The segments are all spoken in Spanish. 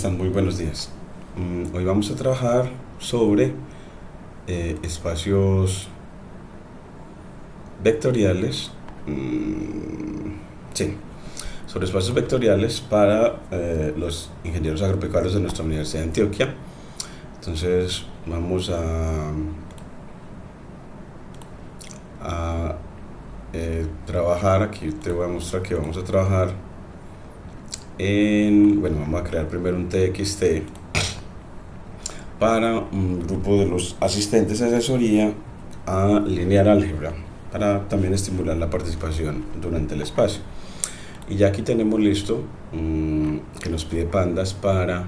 están? Muy buenos días. Hoy vamos a trabajar sobre espacios vectoriales. Sí, sobre espacios vectoriales para los ingenieros agropecuarios de nuestra Universidad de Antioquia. Entonces vamos a trabajar. Aquí te voy a mostrar que vamos a trabajar bueno, vamos a crear primero un TXT para un grupo de los asistentes de asesoría a linear álgebra, para también estimular la participación durante el espacio. Y ya aquí tenemos listo que nos pide Pandas para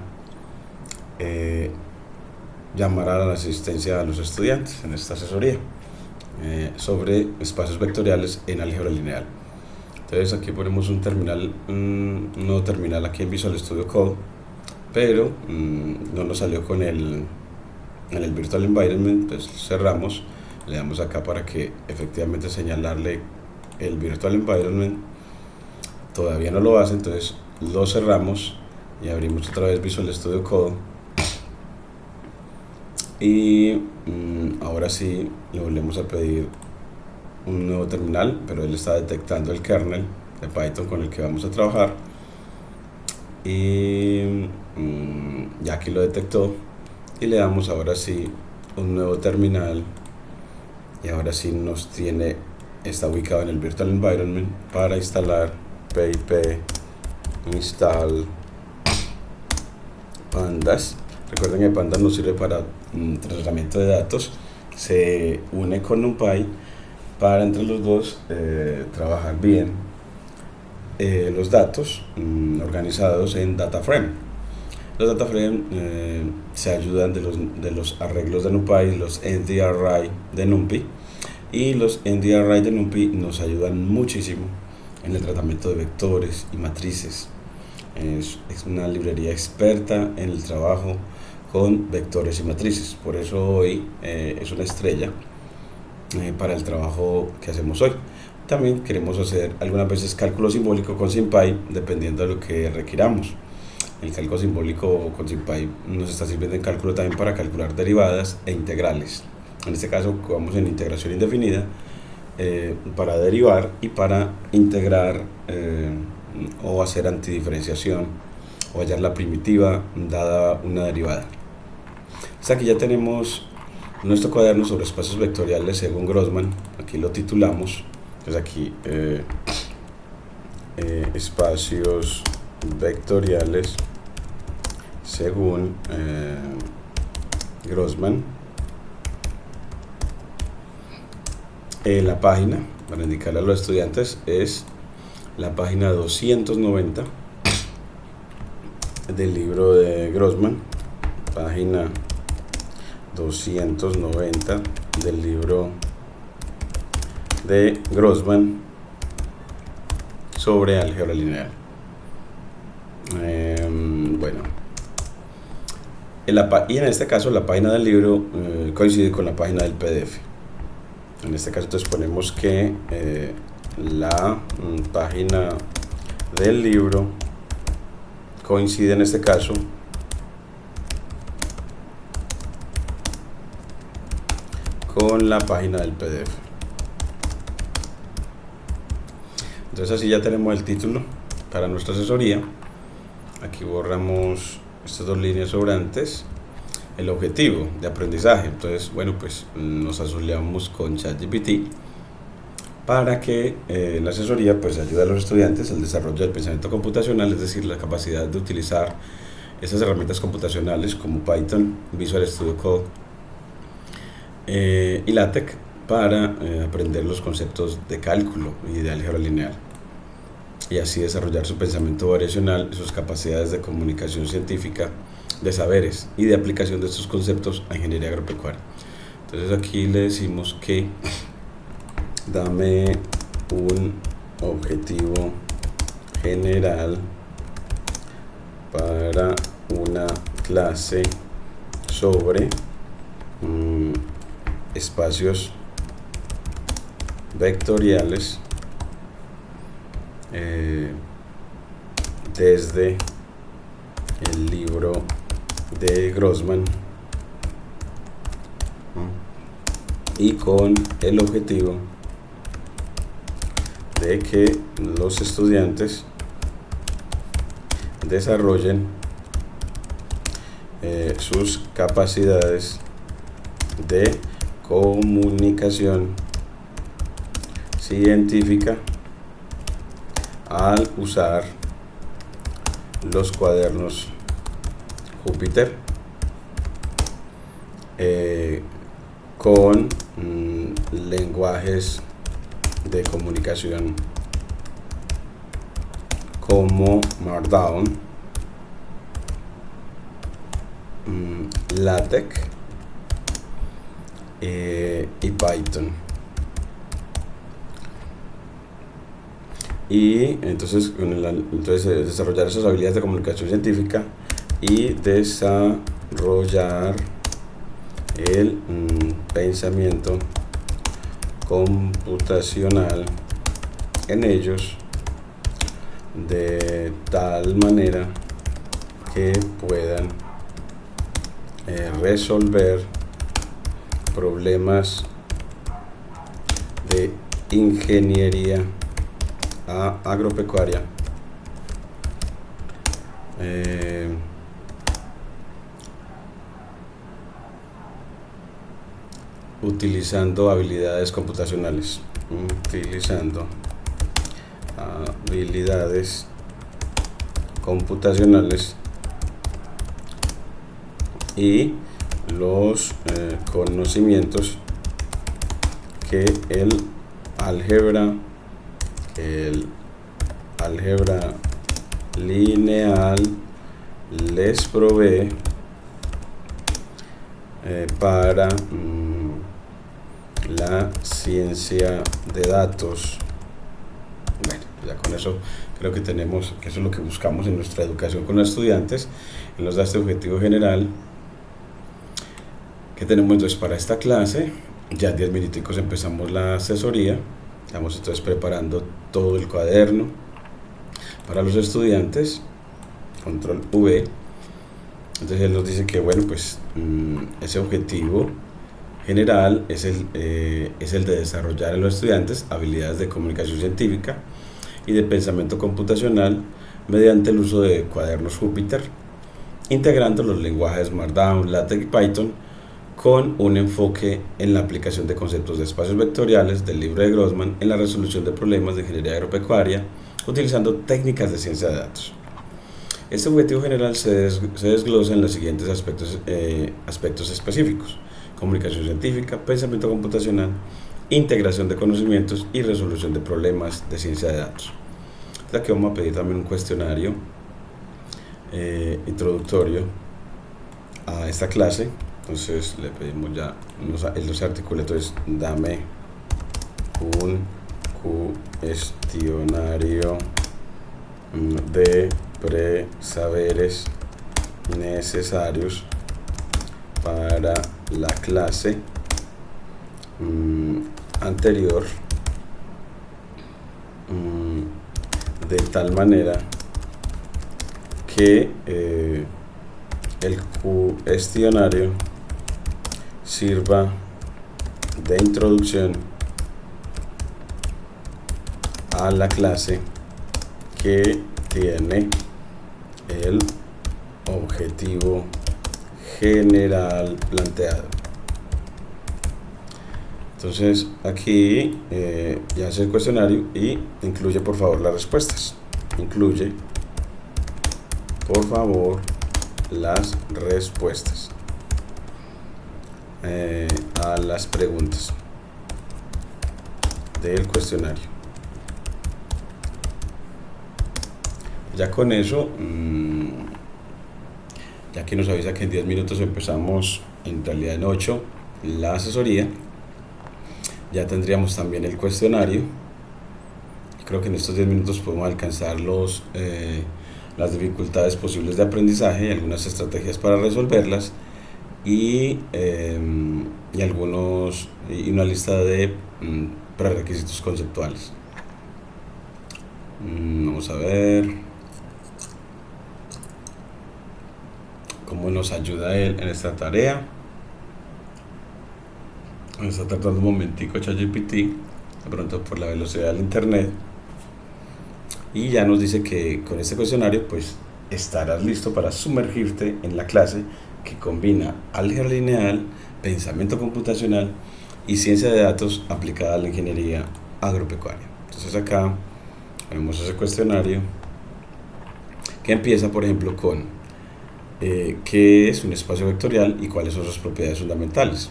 llamar a la asistencia a los estudiantes en esta asesoría sobre espacios vectoriales en álgebra lineal. Entonces aquí ponemos un terminal, un nuevo terminal aquí en Visual Studio Code, pero no nos salió con en el Virtual Environment. Pues cerramos, le damos acá para que efectivamente señalarle el Virtual Environment. Todavía no lo hace, entonces lo cerramos y abrimos otra vez Visual Studio Code. Y ahora sí le volvemos a pedir un nuevo terminal, pero él está detectando el kernel de Python con el que vamos a trabajar, y ya aquí lo detectó, y le damos ahora sí un nuevo terminal, y ahora sí está ubicado en el Virtual Environment para instalar pip install pandas. Recuerden que pandas nos sirve para tratamiento de datos, se une con NumPy para entre los dos trabajar bien los datos organizados en DataFrame. Los DataFrame se ayudan de los arreglos de NumPy, los NDRI de NumPy, y los NDRI de NumPy nos ayudan muchísimo en el tratamiento de vectores y matrices. Es una librería experta en el trabajo con vectores y matrices, por eso hoy es una estrella para el trabajo que hacemos hoy. También queremos hacer algunas veces cálculo simbólico con SymPy, dependiendo de lo que requiramos. El cálculo simbólico con SymPy nos está sirviendo en cálculo también para calcular derivadas e integrales. En este caso vamos en integración indefinida para derivar y para integrar o hacer antidiferenciación o hallar la primitiva dada una derivada. Hasta aquí ya tenemos nuestro cuaderno sobre espacios vectoriales según Grossman. Aquí lo titulamos. Entonces aquí espacios vectoriales según Grossman. La página para indicarle a los estudiantes es la página 290 del libro de Grossman, página 290 del libro de Grossman sobre álgebra lineal. Bueno, y en este caso la página del libro coincide con la página del PDF. En este caso entonces ponemos que la página del libro coincide en este caso con la página del PDF. Entonces así ya tenemos el título para nuestra asesoría. Aquí borramos estas dos líneas sobrantes. El objetivo de aprendizaje. Entonces, bueno, pues nos asociamos con ChatGPT para que la asesoría pues ayude a los estudiantes al desarrollo del pensamiento computacional, es decir, la capacidad de utilizar esas herramientas computacionales como Python, Visual Studio Code y LaTeX para aprender los conceptos de cálculo y de álgebra lineal, y así desarrollar su pensamiento variacional y sus capacidades de comunicación científica, de saberes y de aplicación de estos conceptos a ingeniería agropecuaria. Entonces aquí le decimos que dame un objetivo general para una clase sobre espacios vectoriales desde el libro libro de Grossman, y con el objetivo de que los estudiantes desarrollen sus capacidades de comunicación científica al usar los cuadernos Júpiter con lenguajes de comunicación como Markdown, LaTeX y Python. Y entonces desarrollar esas habilidades de comunicación científica y desarrollar el pensamiento computacional en ellos de tal manera que puedan resolver problemas de ingeniería agropecuaria utilizando habilidades computacionales, y los conocimientos que el álgebra lineal les provee para la ciencia de datos. Bueno, ya con eso creo que tenemos, que eso es lo que buscamos en nuestra educación con los estudiantes. Nos da este objetivo general que tenemos entonces para esta clase. Ya en 10 minuticos empezamos la asesoría. Estamos entonces preparando todo el cuaderno para los estudiantes, control V. Entonces él nos dice que bueno, pues ese objetivo general es el de desarrollar en los estudiantes habilidades de comunicación científica y de pensamiento computacional mediante el uso de cuadernos Júpiter, integrando los lenguajes Markdown, LaTeX y Python, con un enfoque en la aplicación de conceptos de espacios vectoriales del libro de Grossman en la resolución de problemas de ingeniería agropecuaria, utilizando técnicas de ciencia de datos. Este objetivo general se desglosa en los siguientes aspectos específicos: comunicación científica, pensamiento computacional, integración de conocimientos y resolución de problemas de ciencia de datos. Entonces aquí vamos a pedir también un cuestionario introductorio a esta clase. Entonces le pedimos ya, él nos articula, entonces dame un cuestionario de presaberes necesarios para la clase anterior, de tal manera que el cuestionario sirva de introducción a la clase que tiene el objetivo general planteado. Entonces aquí ya hace el cuestionario y incluye por favor las respuestas. Incluye por favor las respuestas a las preguntas del cuestionario. Ya con eso, ya que nos avisa que en 10 minutos empezamos, en realidad en 8, la asesoría, ya tendríamos también el cuestionario. Creo que en estos 10 minutos podemos alcanzar las dificultades posibles de aprendizaje y algunas estrategias para resolverlas, y una lista de prerequisitos conceptuales. Vamos a ver. cómo nos ayuda él en esta tarea. Me está tardando un momentico ChatGPT, de pronto por la velocidad del internet, y ya nos dice que con este cuestionario pues estarás listo para sumergirte en la clase que combina álgebra lineal, pensamiento computacional y ciencia de datos aplicada a la ingeniería agropecuaria. Entonces acá tenemos ese cuestionario que empieza, por ejemplo, con qué es un espacio vectorial y cuáles son sus propiedades fundamentales.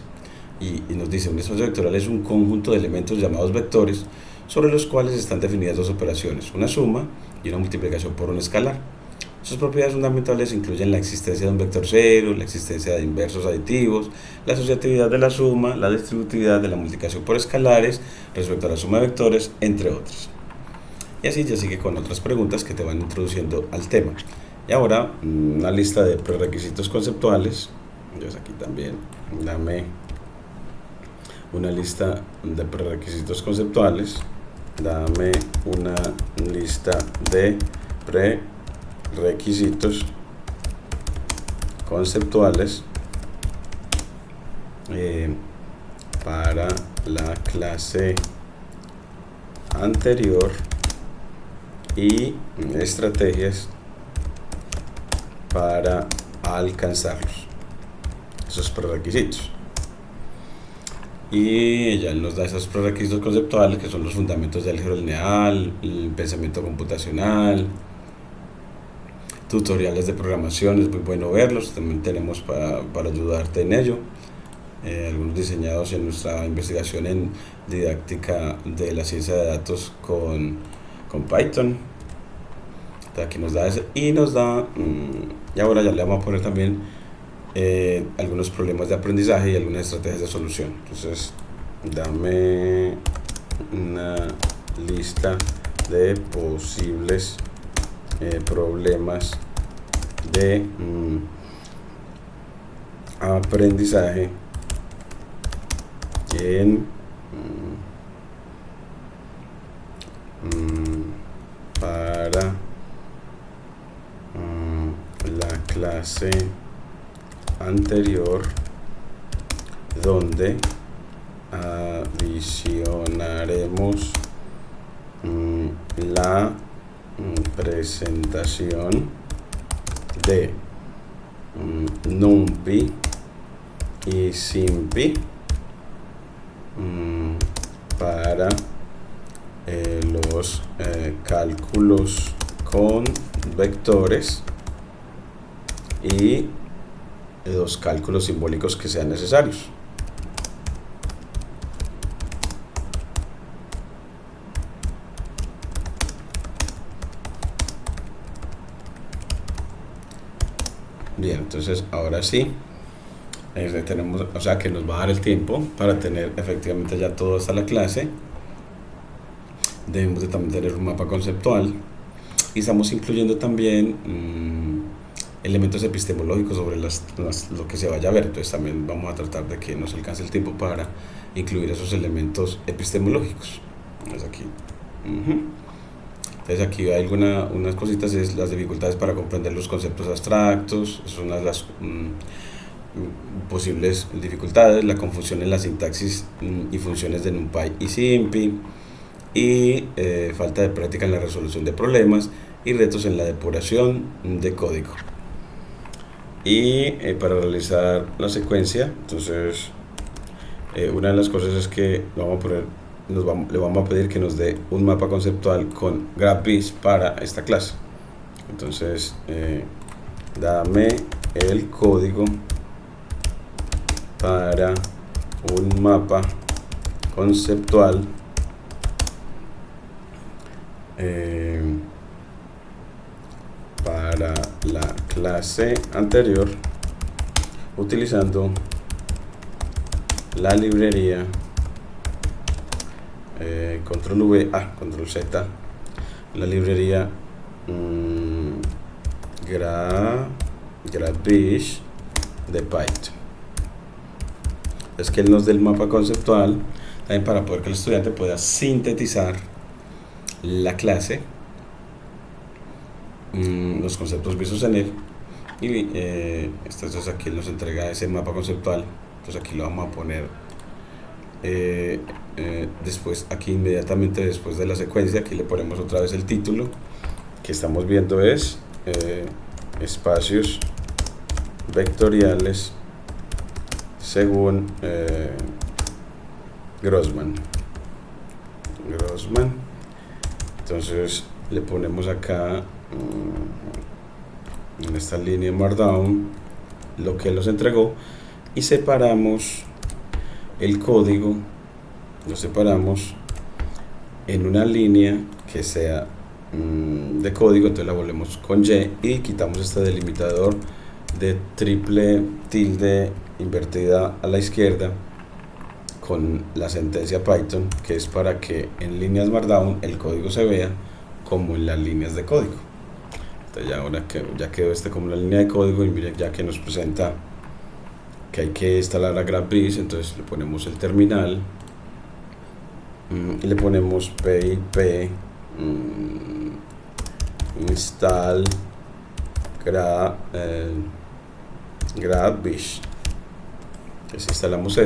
Y nos dice: un espacio vectorial es un conjunto de elementos llamados vectores sobre los cuales están definidas dos operaciones, una suma y una multiplicación por un escalar. Sus propiedades fundamentales incluyen la existencia de un vector cero, la existencia de inversos aditivos, la asociatividad de la suma, la distributividad de la multiplicación por escalares respecto a la suma de vectores, entre otros. Y así ya sigue con otras preguntas que te van introduciendo al tema. Y ahora una lista de prerequisitos conceptuales. Entonces aquí también dame una lista de prerequisitos conceptuales. Dame una lista de prerequisitos conceptuales para la clase anterior y estrategias para alcanzarlos, esos prerequisitos. Y ella nos da esos prerequisitos conceptuales que son los fundamentos del álgebra lineal, el pensamiento computacional, tutoriales de programación, es muy bueno verlos, también tenemos para ayudarte en ello. Algunos diseñados en nuestra investigación en didáctica de la ciencia de datos con Python. Aquí nos da ese, y nos da, y ahora ya le vamos a poner también algunos problemas de aprendizaje y algunas estrategias de solución. Entonces dame una lista de posibles problemas de aprendizaje en para la clase anterior, donde adicionaremos la presentación de NumPy y SymPy para los cálculos con vectores y los cálculos simbólicos que sean necesarios. Bien, entonces ahora sí tenemos, o sea que nos va a dar el tiempo para tener efectivamente ya todo hasta la clase. Debemos de también tener un mapa conceptual y estamos incluyendo también elementos epistemológicos sobre lo que se vaya a ver. Entonces también vamos a tratar de que nos alcance el tiempo para incluir esos elementos epistemológicos. Entonces aquí, entonces aquí hay unas cositas, es las dificultades para comprender los conceptos abstractos, son una de las posibles dificultades, la confusión en la sintaxis y funciones de NumPy y SymPy, y falta de práctica en la resolución de problemas y retos en la depuración de código. Y para realizar la secuencia, entonces una de las cosas es que le vamos a pedir que nos dé un mapa conceptual con GraphViz para esta clase. Entonces dame el código para un mapa conceptual para la clase anterior utilizando la librería control V, control Z, la librería GraphViz de Python. Es que él nos dé el mapa conceptual también para poder que el estudiante pueda sintetizar la clase, los conceptos vistos en él, Y entonces aquí nos entrega ese mapa conceptual. Entonces aquí lo vamos a poner después, aquí inmediatamente después de la secuencia. Aquí le ponemos otra vez el título que estamos viendo es espacios vectoriales según Grossman. Entonces le ponemos acá en esta línea Markdown lo que nos entregó y separamos el código, lo separamos en una línea que sea de código. Entonces la volvemos con Y y quitamos este delimitador de triple tilde invertida a la izquierda con la sentencia Python, que es para que en líneas Markdown el código se vea como en las líneas de código. Entonces ya ahora que ya quedó como la línea de código, y miren ya que nos presenta que hay que instalar a GraphViz. Entonces le ponemos el terminal y le ponemos pip install GraphViz. Entonces instalamos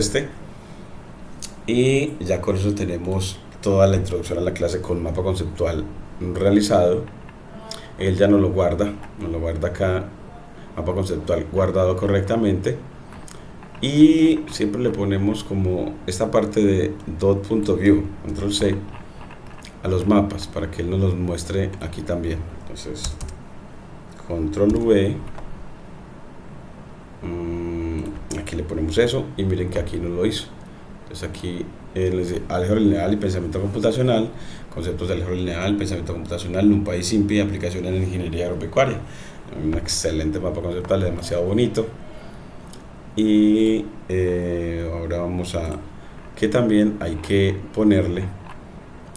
y ya con eso tenemos toda la introducción a la clase con mapa conceptual realizado. Él ya nos lo guarda acá, mapa conceptual guardado correctamente, y siempre le ponemos como esta parte de dot.view, control C, a los mapas para que él nos los muestre aquí también. Entonces control V, aquí le ponemos eso y miren que aquí nos lo hizo. Entonces aquí álgebra lineal y pensamiento computacional, conceptos de álgebra lineal, pensamiento computacional, NumPy y SIMPy, aplicaciones en ingeniería agropecuaria. Un excelente mapa conceptual, demasiado bonito. Y ahora vamos a que también hay que ponerle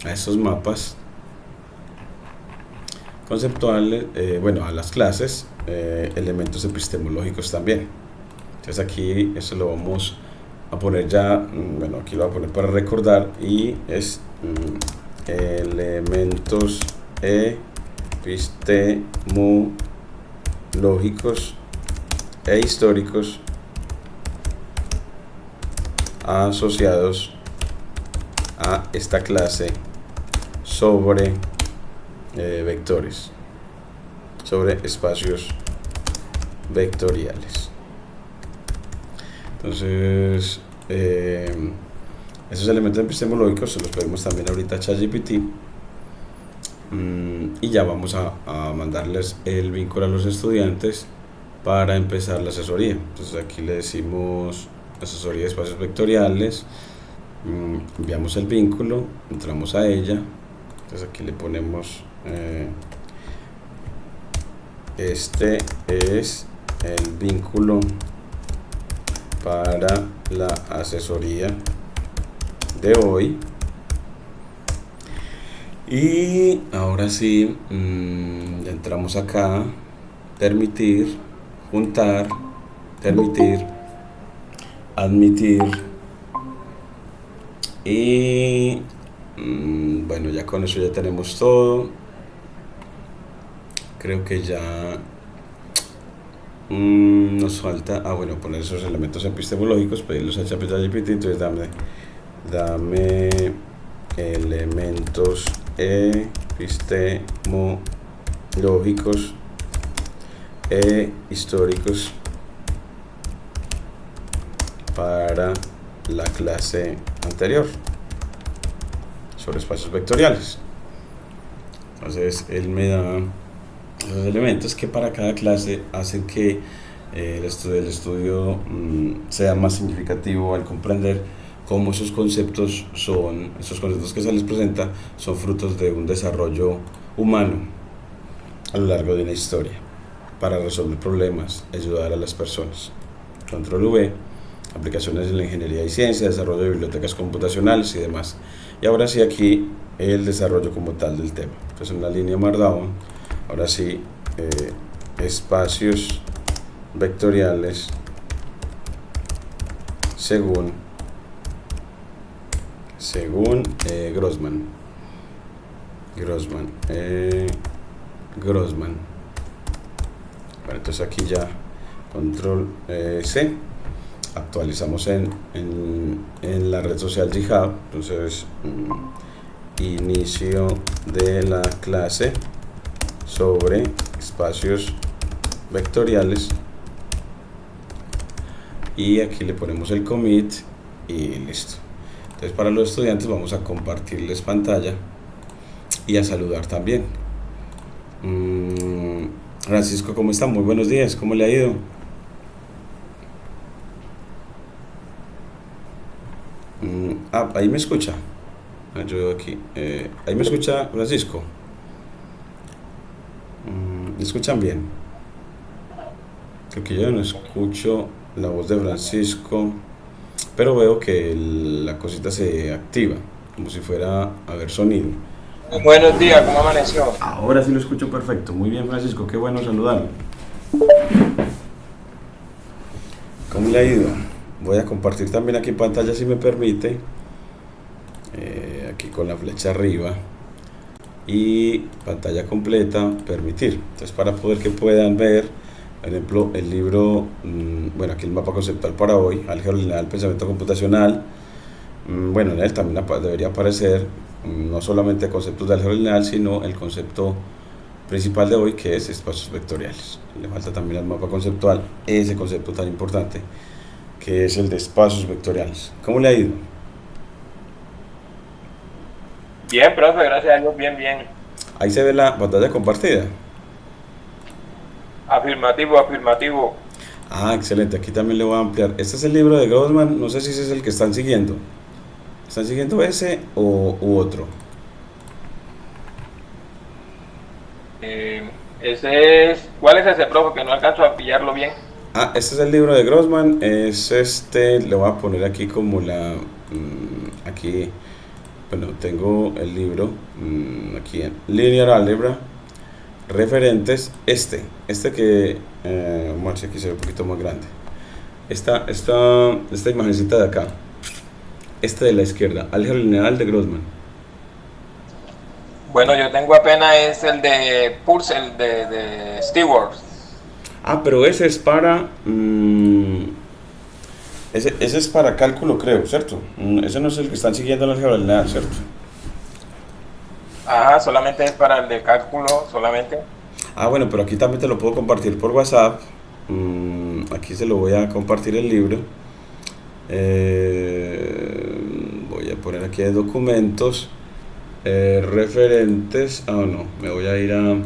a estos mapas conceptuales, bueno, a las clases, elementos epistemológicos también. Entonces aquí eso lo vamos a poner ya, bueno, aquí lo voy a poner para recordar, y es elementos epistemológicos e históricos asociados a esta clase sobre vectores, sobre espacios vectoriales. Entonces esos elementos epistemológicos se los pedimos también ahorita a ChatGPT, y ya vamos a mandarles el vínculo a los estudiantes para empezar la asesoría. Entonces aquí le decimos asesoría de espacios vectoriales, enviamos el vínculo, entramos a ella. Entonces aquí le ponemos este es el vínculo para la asesoría de hoy. Y ahora sí, ya entramos acá, permitir, juntar, permitir, admitir, y bueno, ya con eso ya tenemos todo. Creo que ya nos falta, bueno, poner esos elementos epistemológicos, pedirlos a ChatGPT. Entonces dame elementos epistemológicos e históricos para la clase anterior sobre espacios vectoriales. Entonces él me da los elementos que para cada clase hacen que el estudio sea más significativo al comprender cómo esos conceptos que se les presenta son frutos de un desarrollo humano a lo largo de una historia para resolver problemas, ayudar a las personas. Control V, aplicaciones en la ingeniería y ciencia, desarrollo de bibliotecas computacionales y demás. Y ahora sí aquí el desarrollo como tal del tema. Entonces en la línea Markdown, ahora sí, espacios vectoriales según Grossman. Bueno, entonces aquí ya control C, actualizamos en la red social GitHub. Entonces inicio de la clase sobre espacios vectoriales, y aquí le ponemos el commit y listo. Entonces para los estudiantes vamos a compartirles pantalla y a saludar también. Francisco, ¿cómo está? Muy buenos días, ¿cómo le ha ido? Ahí me escucha. Yo aquí. Ahí me escucha Francisco. ¿Me escuchan bien? Creo que yo no escucho la voz de Francisco, pero veo que la cosita se activa, como si fuera a haber sonido. Buenos días, ¿cómo amaneció? Ahora sí lo escucho perfecto. Muy bien, Francisco, qué bueno saludarlo. ¿Cómo le ha ido? Voy a compartir también aquí pantalla si me permite. Aquí con la flecha arriba. Y pantalla completa, permitir. Entonces para poder que puedan ver, por ejemplo, el libro, bueno, aquí el mapa conceptual para hoy, álgebra lineal, pensamiento computacional. Bueno, en él también debería aparecer no solamente conceptos de álgebra lineal, sino el concepto principal de hoy, que es espacios vectoriales. Le falta también al mapa conceptual ese concepto tan importante, que es el de espacios vectoriales. ¿Cómo le ha ido? Bien, profe, gracias a Dios, bien, bien. Ahí se ve la pantalla compartida. Afirmativo, afirmativo. Excelente, aquí también le voy a ampliar. Este es el libro de Grossman, no sé si ese es el que están siguiendo. ¿Están siguiendo ese u otro? ¿Cuál es ese, profe? Que no alcanzo a pillarlo bien. Este es el libro de Grossman, es le voy a poner aquí como aquí, bueno, tengo el libro, aquí en Linear Algebra, referentes, este que, vamos a ver, aquí se ve un poquito más grande, esta imagencita de acá, de la izquierda, Álgebra Lineal de Grossman. Bueno, yo tengo apenas el de Purcell, de Stewart. Pero ese es para, ese es para cálculo, creo, ¿cierto? Ese no es el que están siguiendo en la álgebra lineal, ¿cierto? Ajá, solamente es para el de cálculo, solamente. Bueno, pero aquí también te lo puedo compartir por WhatsApp. Aquí se lo voy a compartir el libro. Voy a poner aquí de documentos, referentes. No, me voy a ir a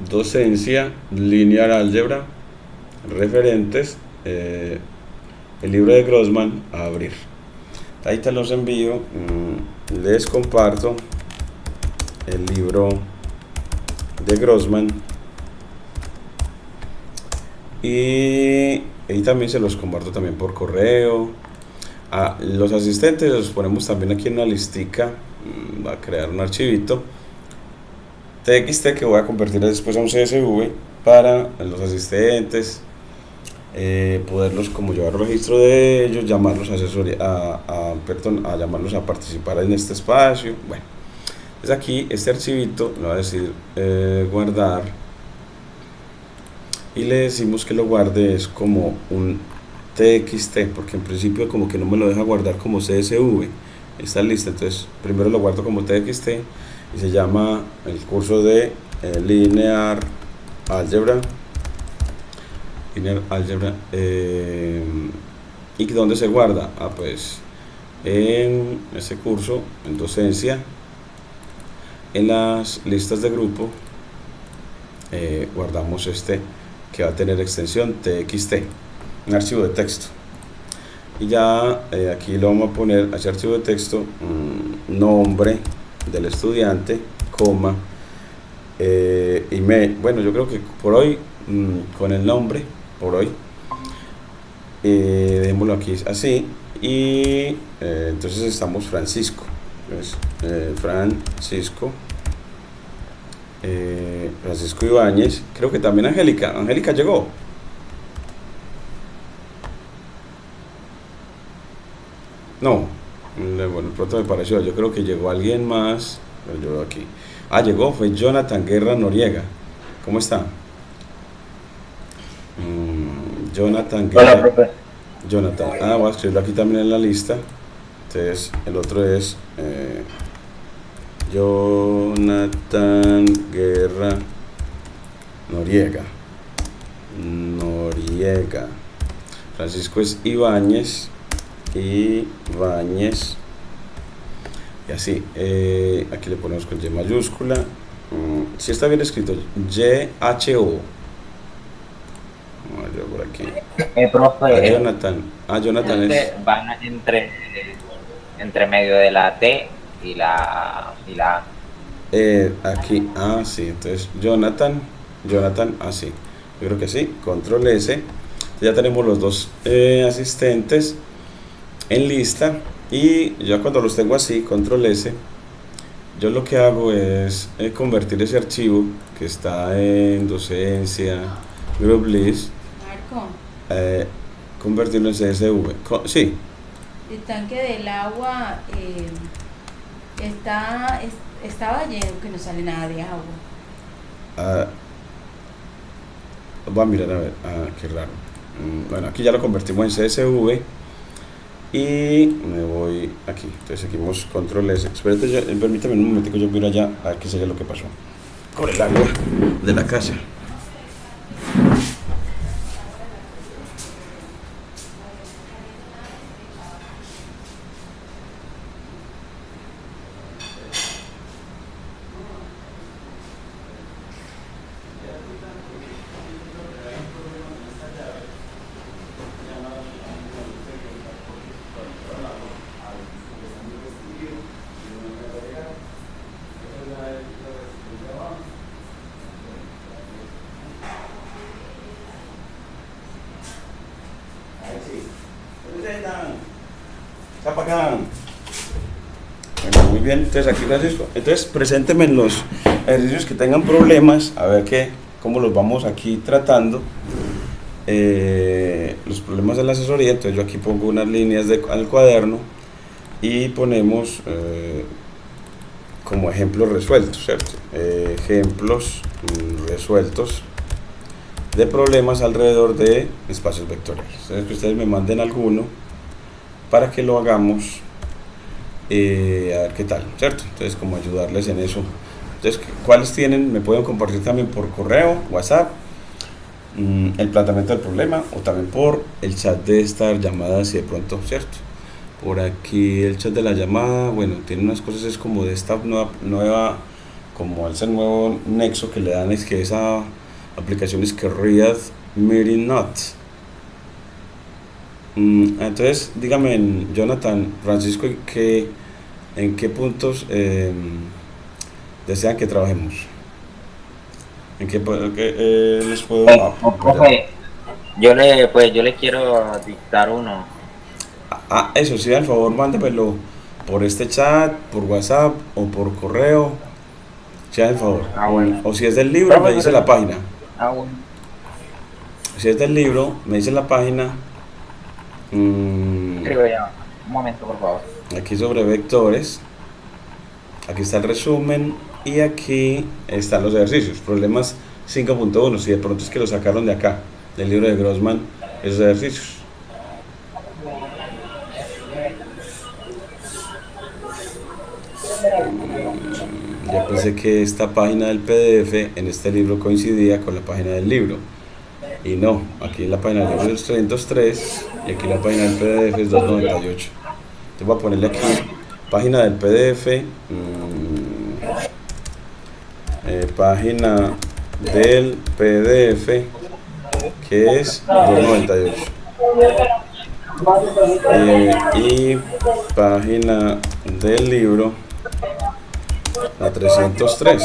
docencia, linear álgebra, referentes, el libro de Grossman, a abrir. Ahí te los envío. Les comparto el libro de Grossman y también se los comparto también por correo. Los asistentes los ponemos también aquí en una listica. Va a crear un archivito TXT que voy a convertir después a un CSV para los asistentes, poderlos como llevar registro de ellos, llamarlos a llamarlos a participar en este espacio. Bueno, pues aquí este archivito le va a decir guardar, y le decimos que lo guarde es como un TXT, porque en principio como que no me lo deja guardar como CSV esta lista. Entonces primero lo guardo como TXT y se llama el curso de Linear Algebra. ¿Y dónde se guarda? Pues en ese curso, en docencia, en las listas de grupo, guardamos que va a tener extensión TXT, un archivo de texto. Y ya aquí lo vamos a poner a ese archivo de texto, nombre del estudiante, coma, email. Bueno, yo creo que por hoy, con el nombre, por hoy, dejémoslo aquí así. Y entonces estamos Francisco. Francisco Ibáñez. Creo que también Angélica. Angélica llegó. No, bueno, pronto me pareció. Yo creo que llegó alguien más. Pero yo aquí. Llegó, fue Jonathan Guerra Noriega. ¿Cómo está? Jonathan Hola, Guerra. profe. Jonathan. Ah, voy a escribirlo aquí también en la lista. Entonces, el otro es Jonathan Guerra Noriega. Noriega. Francisco es Ibáñez. Ibáñez. Y así. Aquí le ponemos con Y mayúscula. Si está bien escrito. Y-H-O. Vamos a ver por aquí. Profe, Jonathan. Jonathan es. van entre medio de la T y la A. Aquí. Sí. Entonces, Jonathan. Sí. Yo creo que sí. Control S. Ya tenemos los dos asistentes en lista. Y ya cuando los tengo así, control S, yo lo que hago es convertir ese archivo que está en docencia, group list, Marco, convertirlo en CSV. Sí, el tanque del agua estaba lleno, que no sale nada de agua. voy a mirar a ver. Qué raro. Bueno, aquí ya lo convertimos en CSV. Y me voy aquí. Entonces seguimos control S. Espérate, permítame un momento que yo miro allá a ver qué sería lo que pasó con el agua de la casa. Bueno, muy bien, entonces aquí Francisco, entonces presénteme los ejercicios que tengan problemas, a ver cómo los vamos aquí tratando, los problemas de la asesoría. Entonces yo aquí pongo unas líneas al cuaderno y ponemos como ejemplos resueltos, ¿cierto? Ejemplos resueltos de problemas alrededor de espacios vectoriales. Entonces que ustedes me manden alguno para que lo hagamos, a ver qué tal, ¿cierto? Entonces como ayudarles en eso. Entonces, ¿cuáles tienen? Me pueden compartir también por correo, WhatsApp, el planteamiento del problema, o también por el chat de esta llamada, si de pronto, ¿cierto? Por aquí el chat de la llamada, bueno, tiene unas cosas, es como de esta nueva como ese nuevo nexo que le dan, es que esa aplicación es que Read Meeting Notes. Entonces, dígame, Jonathan, Francisco, ¿en qué puntos desean que trabajemos? ¿En qué les puedo apoyar? Profe, yo le quiero dictar uno. Eso sí, al favor, mándemelo por este chat, por WhatsApp o por correo. Sí, al favor. Bueno. O si es del libro, me dice la página. Bueno. Si es del libro, me dice la página. Escribo ya. Un momento, por favor. Aquí sobre vectores. Aquí está el resumen. Y aquí están los ejercicios. Problemas 5.1. Si de pronto es que lo sacaron de acá, del libro de Grossman, esos ejercicios. Ya pensé que esta página del PDF en este libro coincidía con la página del libro. Y no, aquí la página del libro es 303 y aquí la página del PDF es 298. Entonces voy a ponerle aquí página del PDF, página del PDF, que es 298. Y página del libro, la 303.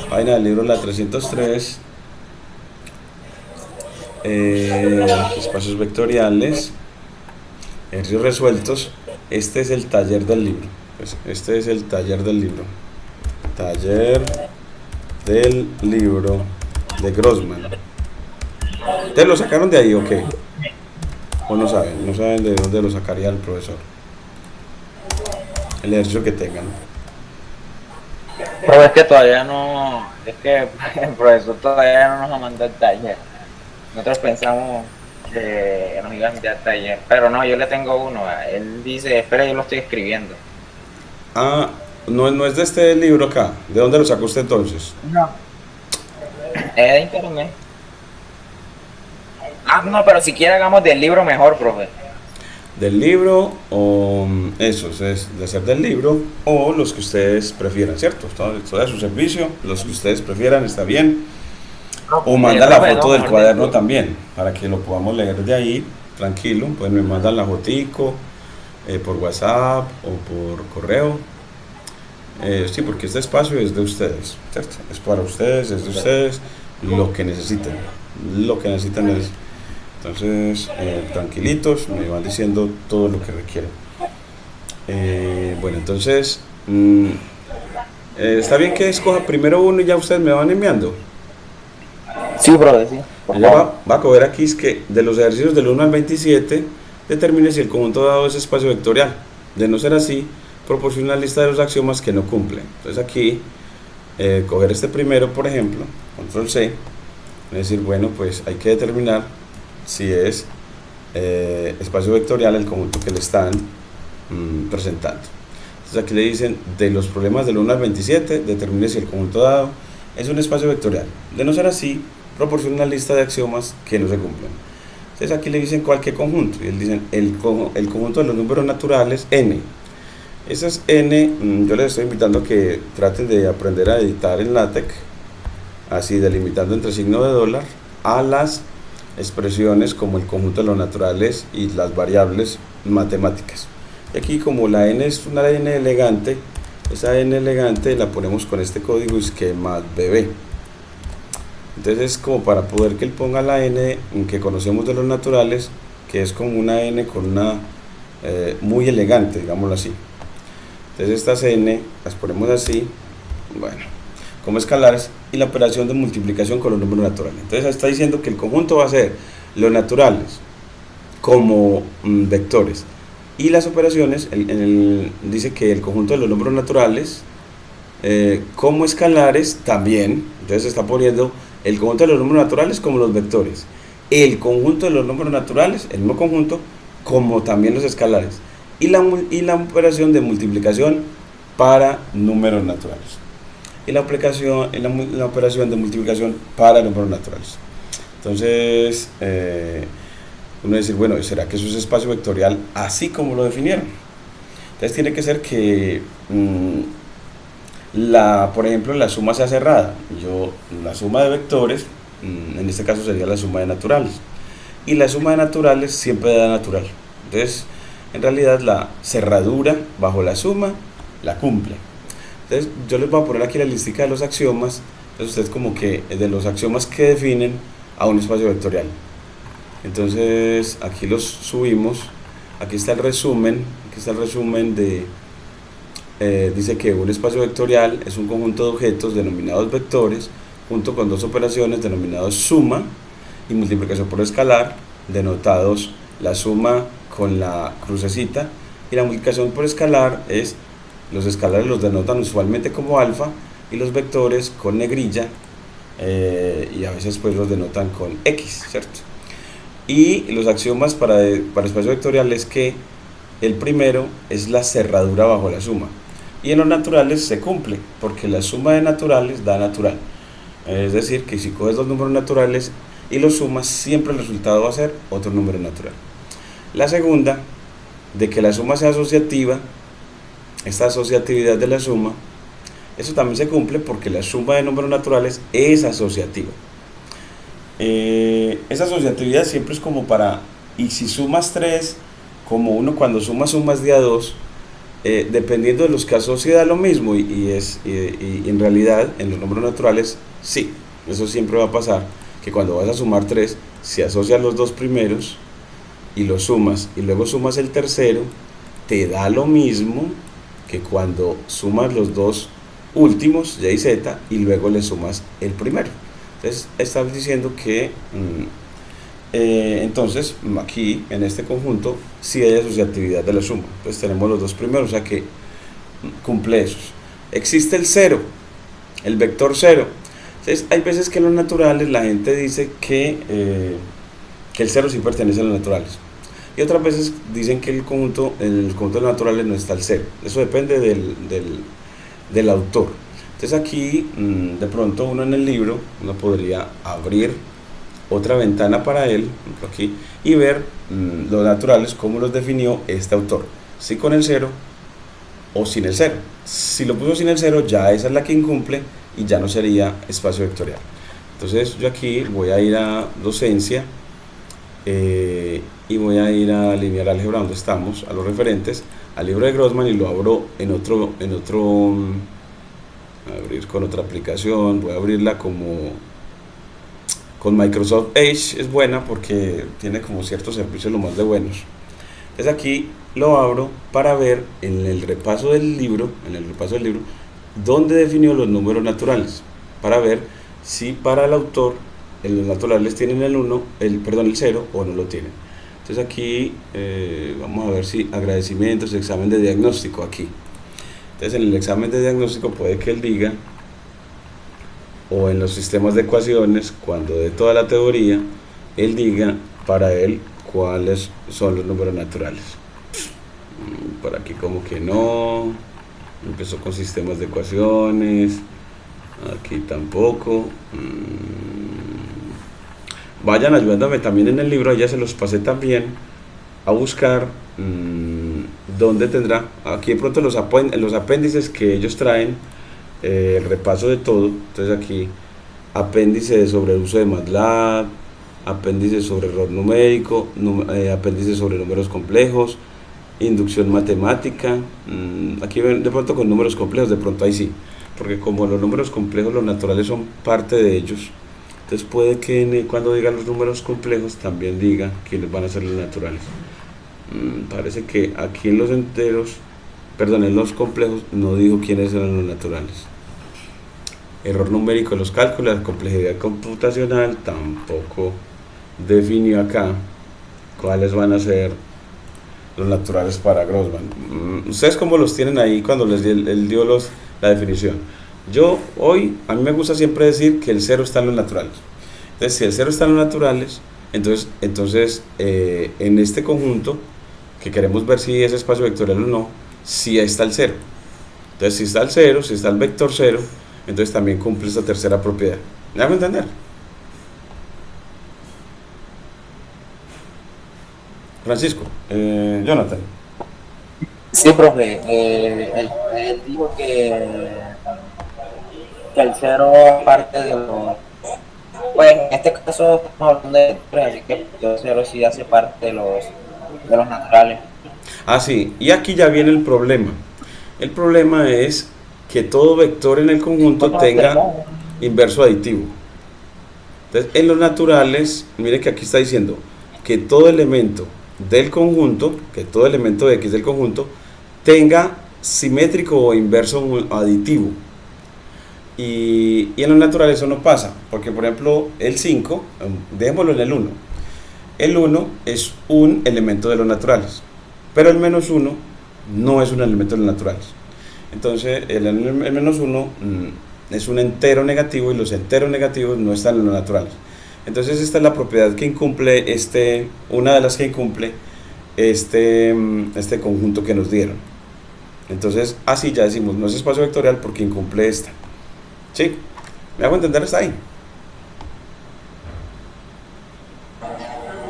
Página del libro, la 303. Espacios vectoriales, ejercicios resueltos. Este es el taller del libro. Este es el taller del libro. Taller del libro de Grossman. ¿Ustedes lo sacaron de ahí o qué? ¿O no saben? No saben de dónde lo sacaría el profesor. El ejercicio que tengan. Pero es que todavía no, es que el profesor todavía no nos ha mandado el taller. Nosotros pensamos que nos iba a enviar el taller, pero no, yo le tengo uno. Él dice, espera, yo lo estoy escribiendo. Ah, no es de este libro acá. ¿De dónde lo sacó usted entonces? No. Es de internet. Ah, no, pero si quiere hagamos del libro mejor, profe. Del libro o esos es de ser del libro o los que ustedes prefieran, ¿cierto? Todo a su servicio, los que ustedes prefieran está bien. O manda la foto del cuaderno también, para que lo podamos leer de ahí, tranquilo. Pues me mandan la fotico por WhatsApp o por correo. Sí, porque este espacio es de ustedes, ¿cierto? Es para ustedes, es de ustedes, lo que necesiten. Lo que necesitan es... Entonces, tranquilitos, me van diciendo todo lo que requieren. Bueno, entonces, está bien que escoja primero uno y ya ustedes me van enviando. Sí, profe, sí. Ella va a coger aquí es que de los ejercicios del 1 al 27 determine si el conjunto dado es espacio vectorial. De no ser así, proporciona una lista de los axiomas que no cumplen. Entonces aquí, coger este primero, por ejemplo, control C, es decir, bueno, pues hay que determinar si es espacio vectorial el conjunto que le están presentando. Entonces aquí le dicen, de los problemas del 1 al 27, determine si el conjunto dado es un espacio vectorial. De no ser así, proporciona una lista de axiomas que no se cumplen. Entonces aquí le dicen cualquier conjunto, y él dicen el conjunto de los números naturales n. Ese es n, yo les estoy invitando a que traten de aprender a editar en LaTeX, así delimitando entre signo de dólar a las expresiones como el conjunto de los naturales y las variables matemáticas. Y aquí como la n es una n elegante, esa n elegante la ponemos con este código esquema bb. Entonces es como para poder que él ponga la n que conocemos de los naturales, que es como una n con una muy elegante, digámoslo así. Entonces estas n las ponemos así, bueno, como escalares, y la operación de multiplicación con los números naturales. Entonces está diciendo que el conjunto va a ser los naturales como vectores, y las operaciones, dice que el conjunto de los números naturales como escalares también. Entonces está poniendo el conjunto de los números naturales como los vectores, el conjunto de los números naturales, el mismo conjunto, como también los escalares, y la operación de multiplicación para números naturales, y la operación de multiplicación para números naturales. Entonces uno decir, bueno, ¿será que eso es espacio vectorial así como lo definieron? Entonces tiene que ser que por ejemplo, la suma sea cerrada. La suma de vectores, en este caso sería la suma de naturales, y la suma de naturales siempre da natural. Entonces, en realidad la cerradura bajo la suma la cumple. Entonces, yo les voy a poner aquí la listica de los axiomas. Entonces, ustedes como que de los axiomas que definen a un espacio vectorial. Entonces, aquí los subimos. Aquí está el resumen. Dice que un espacio vectorial es un conjunto de objetos denominados vectores, junto con dos operaciones denominados suma y multiplicación por escalar, denotados la suma con la crucecita, y la multiplicación por escalar los escalares los denotan usualmente como alfa, y los vectores con negrilla, y a veces pues los denotan con x, ¿cierto? Y los axiomas para espacio vectorial es que el primero es la cerradura bajo la suma, y en los naturales se cumple, porque la suma de naturales da natural. Es decir, que si coges dos números naturales y los sumas, siempre el resultado va a ser otro número natural. La segunda, de que la suma sea asociativa, esta asociatividad de la suma, eso también se cumple porque la suma de números naturales es asociativa. Esa asociatividad siempre es como y si sumas 3, como uno cuando suma sumas de a 2, dependiendo de los que asocia da lo mismo, y en realidad en los números naturales sí, eso siempre va a pasar, que cuando vas a sumar 3, si asocias los dos primeros y los sumas y luego sumas el tercero, te da lo mismo que cuando sumas los dos últimos, y y z, y luego le sumas el primero. Entonces estamos diciendo que entonces aquí en este conjunto sí hay asociatividad de la suma. Entonces tenemos los dos primeros, o sea que cumple esos. existe el cero, el vector cero. Entonces, hay veces que en los naturales la gente dice que el cero sí pertenece a los naturales. Y otras veces dicen que en el conjunto de los naturales no está el cero. Eso depende del autor. Entonces aquí, de pronto uno en el libro, uno podría abrir otra ventana para él, aquí, y ver los naturales, cómo los definió este autor. Si con el cero o sin el cero. Si lo puso sin el cero, ya esa es la que incumple y ya no sería espacio vectorial. Entonces yo aquí voy a ir a docencia y voy a ir a lineal álgebra, donde estamos, a los referentes, al libro de Grossman, y lo abro en otro abrir con otra aplicación. Voy a abrirla como con Microsoft Edge. Es buena porque tiene como ciertos servicios lo más de buenos. Entonces aquí lo abro para ver en el repaso del libro, dónde definió los números naturales, para ver si para el autor los naturales tienen el 0 o no lo tienen. Entonces aquí vamos a ver si agradecimientos, examen de diagnóstico aquí. Entonces en el examen de diagnóstico puede que él diga, o en los sistemas de ecuaciones, cuando de toda la teoría, él diga para él cuáles son los números naturales. Por aquí como que no, empezó con sistemas de ecuaciones, aquí tampoco. Vayan ayudándome también en el libro, ya se los pasé también a buscar dónde tendrá, aquí de pronto los apéndices que ellos traen, el repaso de todo. Entonces aquí apéndice sobre el uso de MATLAB, apéndice sobre error numérico, apéndice sobre números complejos, inducción matemática. Aquí de pronto con números complejos, de pronto ahí sí, porque como los números complejos, los naturales son parte de ellos, entonces puede que cuando diga los números complejos también diga quiénes van a ser los naturales. Parece que aquí en los enteros, perdón, en los complejos no dijo quiénes eran los naturales. Error numérico en los cálculos, la complejidad computacional tampoco definió acá cuáles van a ser los naturales para Grossman. ¿Ustedes cómo los tienen ahí cuando él dio la definición? Yo a mí me gusta siempre decir que el cero está en los naturales. Entonces, si el cero está en los naturales, entonces en este conjunto, que queremos ver si es espacio vectorial o no, si está el cero. Entonces, si está el cero, si está el vector cero, entonces también cumple esta tercera propiedad. ¿Me hago entender? Francisco, Jonathan. Sí, profe. Él dijo que el cero parte de los... Pues en este caso estamos hablando de vectores, así que el cero sí hace parte de los naturales. Ah, sí, y aquí ya viene el problema. El problema es que todo vector en el conjunto tenga inverso aditivo. Entonces, en los naturales, mire que aquí está diciendo que todo elemento del conjunto, que todo elemento de X del conjunto tenga simétrico o inverso aditivo. Y en los naturales eso no pasa, porque por ejemplo el 5, dejémoslo en el 1. El 1 es un elemento de los naturales, pero el menos 1 no es un elemento de los naturales. Entonces el menos 1 es un entero negativo, y los enteros negativos no están en los naturales. Entonces esta es la propiedad que incumple una de las que incumple este conjunto que nos dieron. Entonces así ya decimos, no es espacio vectorial porque incumple esta. ¿Sí? ¿Me hago entender hasta ahí?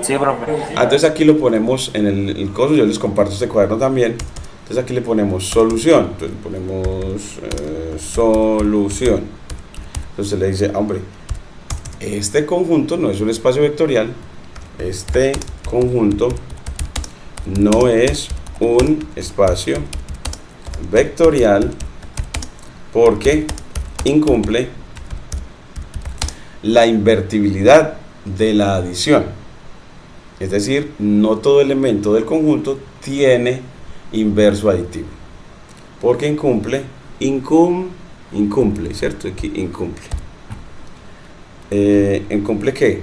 Sí, profe. Entonces aquí lo ponemos en el coso, yo les comparto este cuaderno también. Entonces aquí le ponemos solución. Entonces le ponemos solución. Entonces le dice, hombre, este conjunto no es un espacio vectorial. Este conjunto no es un espacio vectorial porque incumple la invertibilidad de la adición. Es decir, no todo elemento del conjunto tiene inverso aditivo. Porque incumple, ¿cierto? Aquí incumple. ¿Incumple qué?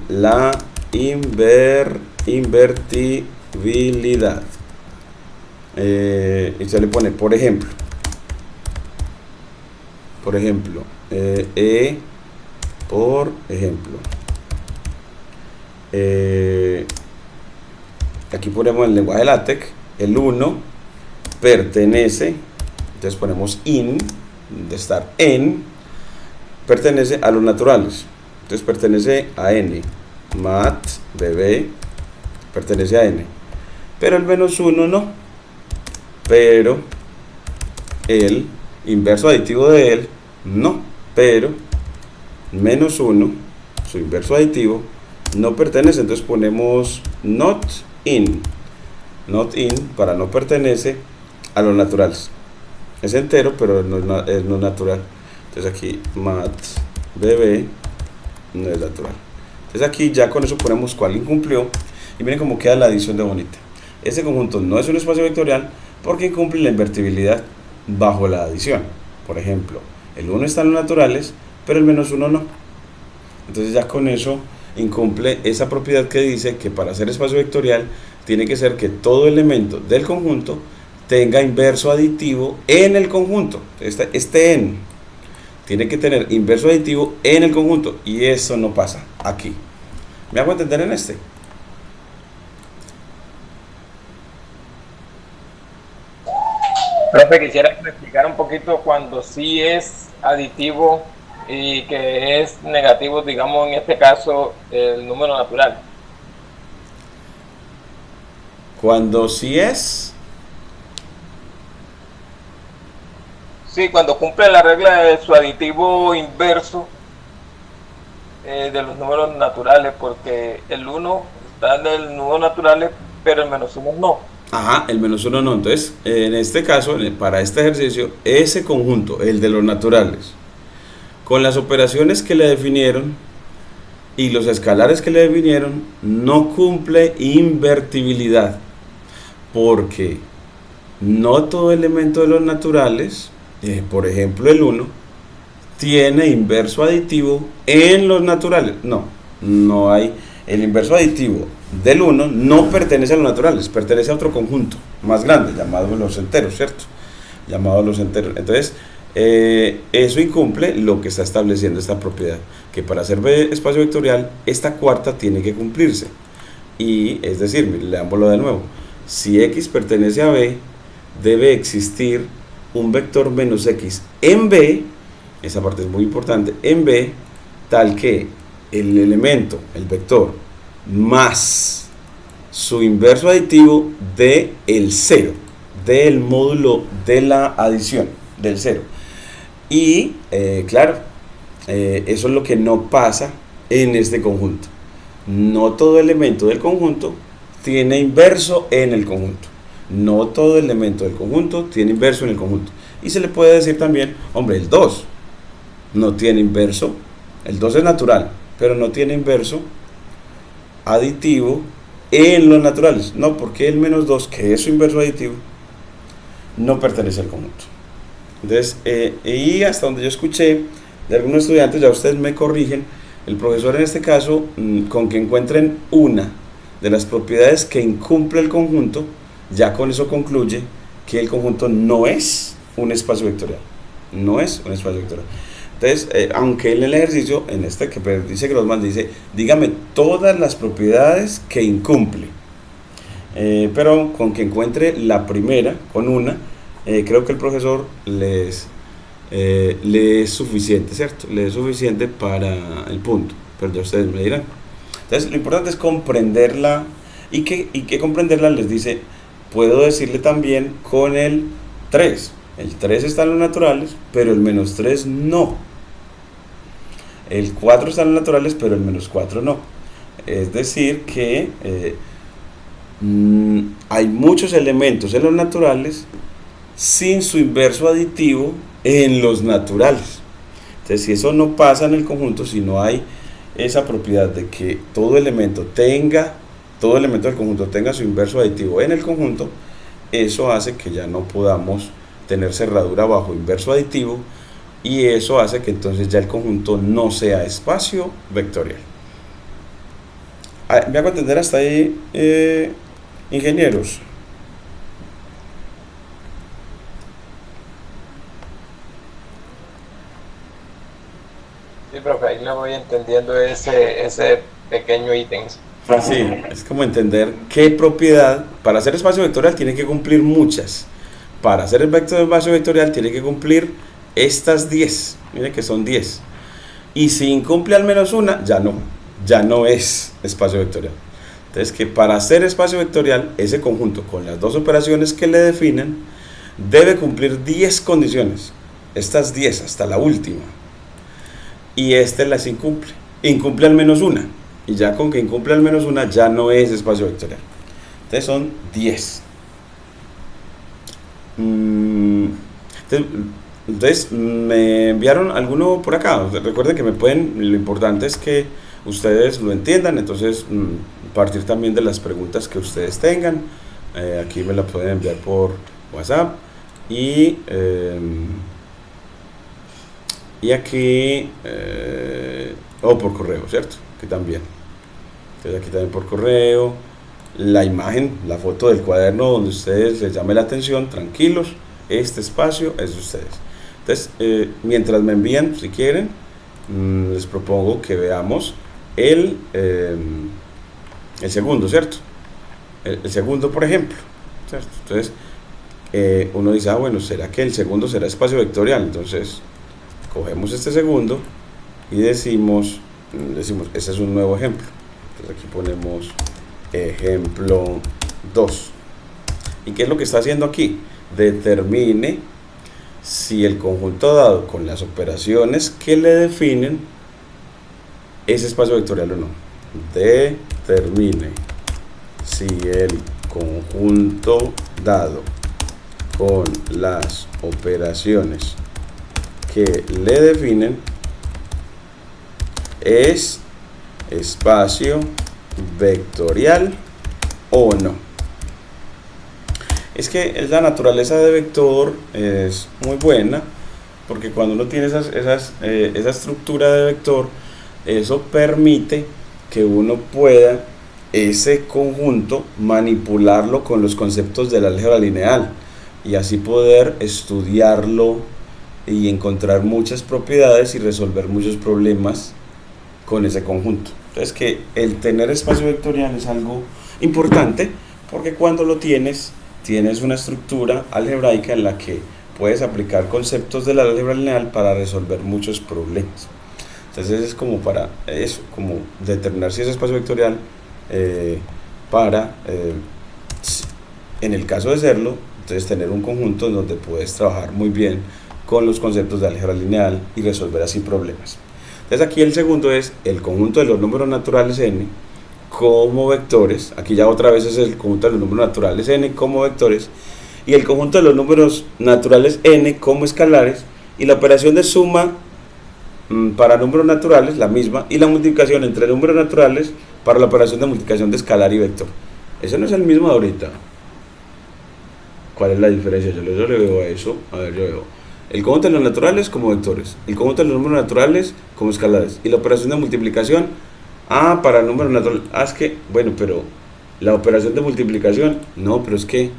La invertibilidad. Y se le pone, por ejemplo, por ejemplo, E, por ejemplo, aquí ponemos el lenguaje LaTeX, el 1 pertenece, entonces ponemos in, de estar en, pertenece a los naturales, entonces pertenece a n, mat, bb, pertenece a n, pero el -1 no, pero el inverso aditivo de él no, pero -1, su inverso aditivo, no pertenece, entonces ponemos not in para no pertenece a los naturales, es entero pero es no natural, entonces aquí mat bb no es natural, entonces aquí ya con eso ponemos cuál incumplió y miren cómo queda la adición de bonita. Este conjunto no es un espacio vectorial porque incumple la invertibilidad bajo la adición. Por ejemplo, el 1 está en los naturales pero el -1 no, entonces ya con eso incumple esa propiedad que dice que para ser espacio vectorial tiene que ser que todo elemento del conjunto tenga inverso aditivo en el conjunto. Este n tiene que tener inverso aditivo en el conjunto y eso no pasa aquí. ¿Me hago entender en este? Profe, quisiera que me explicara un poquito cuando sí es aditivo y que es negativo, digamos en este caso, el número natural. Cuando sí es... Sí, cuando cumple la regla de su aditivo inverso de los números naturales, porque el 1 está en el número naturales, pero el -1 no. Ajá, el -1 no. Entonces, en este caso, para este ejercicio, ese conjunto, el de los naturales, con las operaciones que le definieron y los escalares que le definieron, no cumple invertibilidad, porque no todo elemento de los naturales, por ejemplo el 1, tiene inverso aditivo en los naturales. No hay. El inverso aditivo del 1 no pertenece a los naturales, pertenece a otro conjunto más grande, llamado los enteros, ¿cierto? Llamado los enteros. Entonces, eso incumple lo que está estableciendo esta propiedad, que para ser espacio vectorial, esta cuarta tiene que cumplirse. Y, es decir, leámoslo de nuevo. Si x pertenece a b, debe existir un vector menos x en b, esa parte es muy importante, en b, tal que el elemento, el vector, más su inverso aditivo de el 0, del módulo de la adición, del 0. Y, claro, eso es lo que no pasa en este conjunto. No todo elemento del conjunto tiene inverso en el conjunto. No todo elemento del conjunto tiene inverso en el conjunto. Y se le puede decir también, hombre, el 2 no tiene inverso. El 2 es natural, pero no tiene inverso aditivo en los naturales. No, porque el -2, que es su inverso aditivo, no pertenece al conjunto. Entonces, y hasta donde yo escuché de algunos estudiantes, ya ustedes me corrigen, el profesor en este caso, con que encuentren una de las propiedades que incumple el conjunto, ya con eso concluye que el conjunto no es un espacio vectorial. No es un espacio vectorial. Entonces, aunque en el ejercicio, en este que dice Grossman, dice, dígame todas las propiedades que incumple. Pero con que encuentre la primera, con una, creo que el profesor le es suficiente, ¿cierto? Le es suficiente para el punto, pero ya ustedes me dirán. Entonces, lo importante es comprenderla, y que comprenderla les dice, puedo decirle también con el 3. El 3 está en los naturales, pero el -3 no. El 4 está en los naturales, pero el -4 no. Es decir que hay muchos elementos en los naturales sin su inverso aditivo en los naturales. Entonces, si eso no pasa en el conjunto, si no hay esa propiedad de que todo elemento del conjunto tenga su inverso aditivo en el conjunto, eso hace que ya no podamos tener cerradura bajo inverso aditivo, y eso hace que entonces ya el conjunto no sea espacio vectorial. ¿Me hago entender hasta ahí, ingenieros? ahí le voy entendiendo ese pequeño ítem. Sí, es como entender qué propiedad, para hacer espacio vectorial tiene que cumplir muchas. Para hacer el espacio vectorial tiene que cumplir estas 10. Miren que son 10. Y si incumple al menos una, ya no es espacio vectorial. Entonces, que para hacer espacio vectorial, ese conjunto con las dos operaciones que le definen, debe cumplir 10 condiciones. Estas 10 hasta la última. Y este las incumple. Incumple al menos una. Y ya con que incumple al menos una, ya no es espacio vectorial. Entonces son 10. Entonces me enviaron alguno por acá. Recuerden que lo importante es que ustedes lo entiendan. Entonces partir también de las preguntas que ustedes tengan. Aquí me la pueden enviar por WhatsApp. Y aquí o por correo, ¿cierto? Que también. Entonces aquí también por correo. La imagen, la foto del cuaderno donde ustedes les llame la atención, tranquilos, este espacio es de ustedes. Entonces, mientras me envían, si quieren, les propongo que veamos el segundo, ¿cierto? El segundo, por ejemplo, ¿cierto? Entonces, uno dice, bueno, ¿será que el segundo será espacio vectorial? Entonces, cogemos este segundo y decimos, ese es un nuevo ejemplo. Entonces aquí ponemos ejemplo 2. ¿Y qué es lo que está haciendo aquí? Determine si el conjunto dado con las operaciones que le definen es espacio vectorial o no. Determine si el conjunto dado con las operaciones que le definen es espacio vectorial o no. Es que la naturaleza de vector es muy buena, porque cuando uno tiene esa estructura de vector, eso permite que uno pueda ese conjunto manipularlo con los conceptos del álgebra lineal y así poder estudiarlo y encontrar muchas propiedades y resolver muchos problemas con ese conjunto. Entonces, que el tener espacio vectorial es algo importante, porque cuando lo tienes una estructura algebraica en la que puedes aplicar conceptos del álgebra lineal para resolver muchos problemas. Entonces es como para eso, como determinar si es espacio vectorial en el caso de serlo, entonces tener un conjunto en donde puedes trabajar muy bien con los conceptos de álgebra lineal y resolver así problemas. Entonces aquí el segundo es el conjunto de los números naturales n como vectores. Aquí ya otra vez es el conjunto de los números naturales n como vectores y el conjunto de los números naturales n como escalares, y la operación de suma para números naturales, la misma, y la multiplicación entre números naturales para la operación de multiplicación de escalar y vector. Eso no es el mismo de ahorita. ¿Cuál es la diferencia? Yo le veo a eso. A ver, yo veo el conjunto de los naturales como vectores, el conjunto de los números naturales como escalares, y la operación de multiplicación para números naturales. Es que, bueno, pero la operación de multiplicación, no, pero es que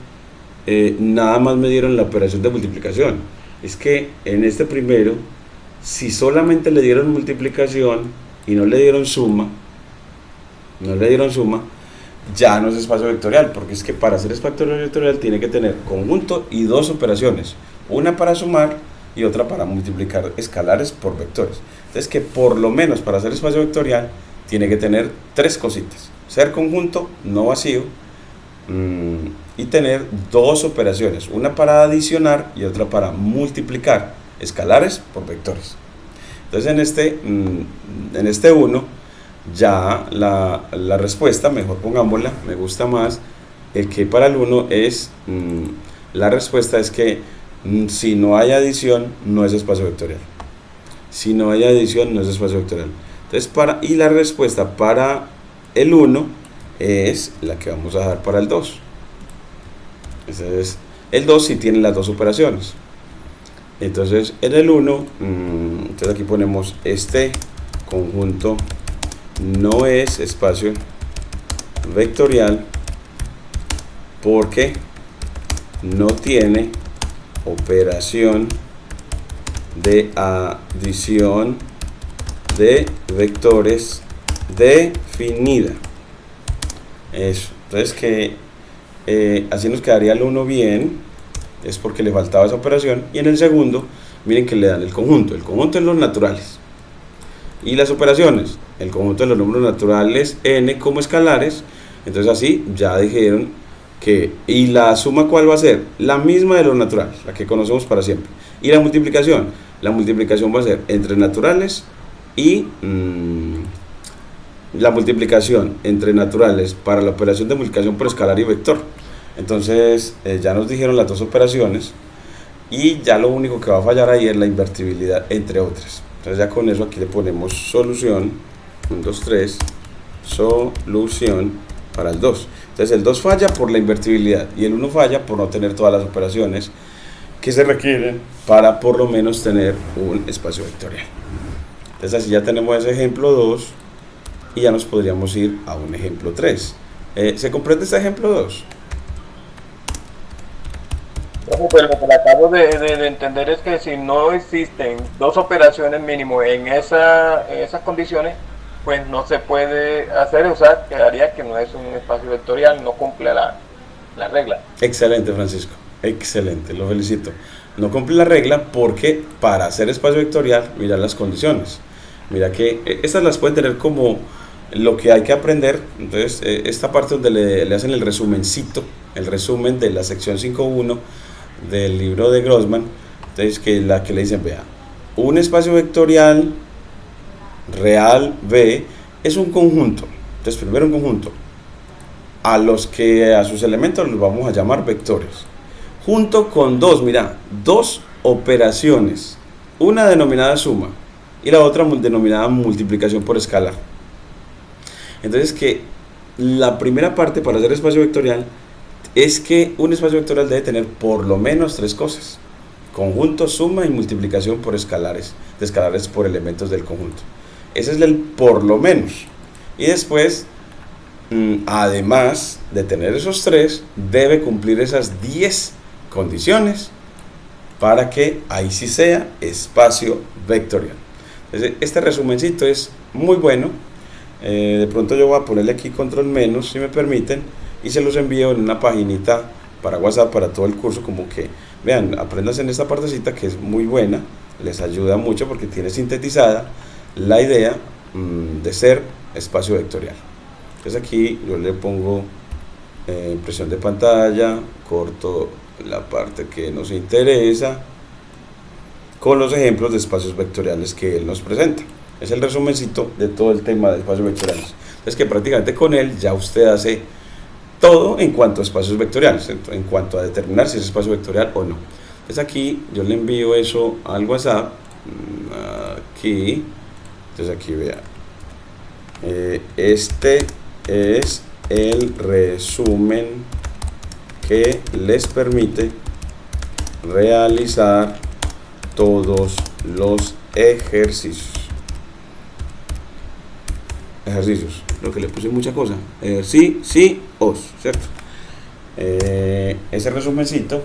nada más me dieron la operación de multiplicación. Es que en este primero, si solamente le dieron multiplicación y no le dieron suma, ya no es espacio vectorial, porque es que para hacer espacio vectorial tiene que tener conjunto y dos operaciones, una para sumar y otra para multiplicar escalares por vectores. Entonces, que por lo menos para hacer espacio vectorial tiene que tener tres cositas: ser conjunto, no vacío, y tener dos operaciones, una para adicionar y otra para multiplicar escalares por vectores. Entonces en este 1 ya la respuesta, mejor pongámosla, me gusta más el que para el 1 es la respuesta es que si no hay adición no es espacio vectorial. Si no hay adición no es espacio vectorial. Entonces y la respuesta para el 1 es la que vamos a dar para el 2. Entonces el 2 sí tiene las dos operaciones. Entonces en el 1, entonces aquí ponemos este conjunto no es espacio vectorial porque no tiene operación de adición de vectores definida. Eso. Entonces que así nos quedaría el 1 bien, es porque le faltaba esa operación. Y en el segundo, miren que le dan el conjunto de los naturales. Y las operaciones, el conjunto de los números naturales n como escalares. Entonces así ya dijeron que, y la suma ¿cuál va a ser? La misma de los naturales, la que conocemos para siempre. Y la multiplicación va a ser entre naturales y la multiplicación entre naturales para la operación de multiplicación por escalar y vector. Entonces ya nos dijeron las dos operaciones, y ya lo único que va a fallar ahí es la invertibilidad, entre otras. Entonces ya con eso aquí le ponemos solución, 1, 2, 3, solución para el 2. Entonces el 2 falla por la invertibilidad y el 1 falla por no tener todas las operaciones que se requieren para por lo menos tener un espacio vectorial. Entonces así ya tenemos ese ejemplo 2 y ya nos podríamos ir a un ejemplo 3. ¿Se comprende este ejemplo 2? Pero lo que acabo de entender es que si no existen dos operaciones mínimo en esas condiciones, pues no se puede hacer, o sea, quedaría que no es un espacio vectorial, no cumple la regla. Excelente, Francisco, excelente, lo felicito. No cumple la regla porque para hacer espacio vectorial, mira las condiciones. Mira que estas las pueden tener como lo que hay que aprender. Entonces, esta parte donde le hacen el resumencito, el resumen de la sección 5.1 del libro de Grossman. Entonces, que la que le dicen, vea, un espacio vectorial real V es un conjunto. Entonces, primero un conjunto a sus elementos los vamos a llamar vectores, junto con dos operaciones, una denominada suma y la otra denominada multiplicación por escalar. Entonces, que la primera parte para hacer espacio vectorial es que un espacio vectorial debe tener por lo menos tres cosas: conjunto, suma y multiplicación por escalares, de escalares por elementos del conjunto. Ese es el por lo menos. Y después, además de tener esos tres, debe cumplir esas 10 condiciones para que ahí sí sea espacio vectorial. Entonces, este resumencito es muy bueno. De pronto yo voy a ponerle aquí control menos, si me permiten, y se los envío en una paginita para WhatsApp para todo el curso, como que vean, aprendan en esta partecita que es muy buena, les ayuda mucho porque tiene sintetizada la idea de ser espacio vectorial. Entonces aquí yo le pongo impresión de pantalla, corto la parte que nos interesa con los ejemplos de espacios vectoriales que él nos presenta. Es el resumencito de todo el tema de espacios vectoriales. Entonces, que prácticamente con él ya usted hace todo en cuanto a espacios vectoriales, en cuanto a determinar si es espacio vectorial o no. Entonces aquí yo le envío eso al WhatsApp, aquí. Entonces aquí vea, este es el resumen que les permite realizar todos los ejercicios, lo que le puse mucha cosa, ejercicios, ¿cierto? Ese resumencito,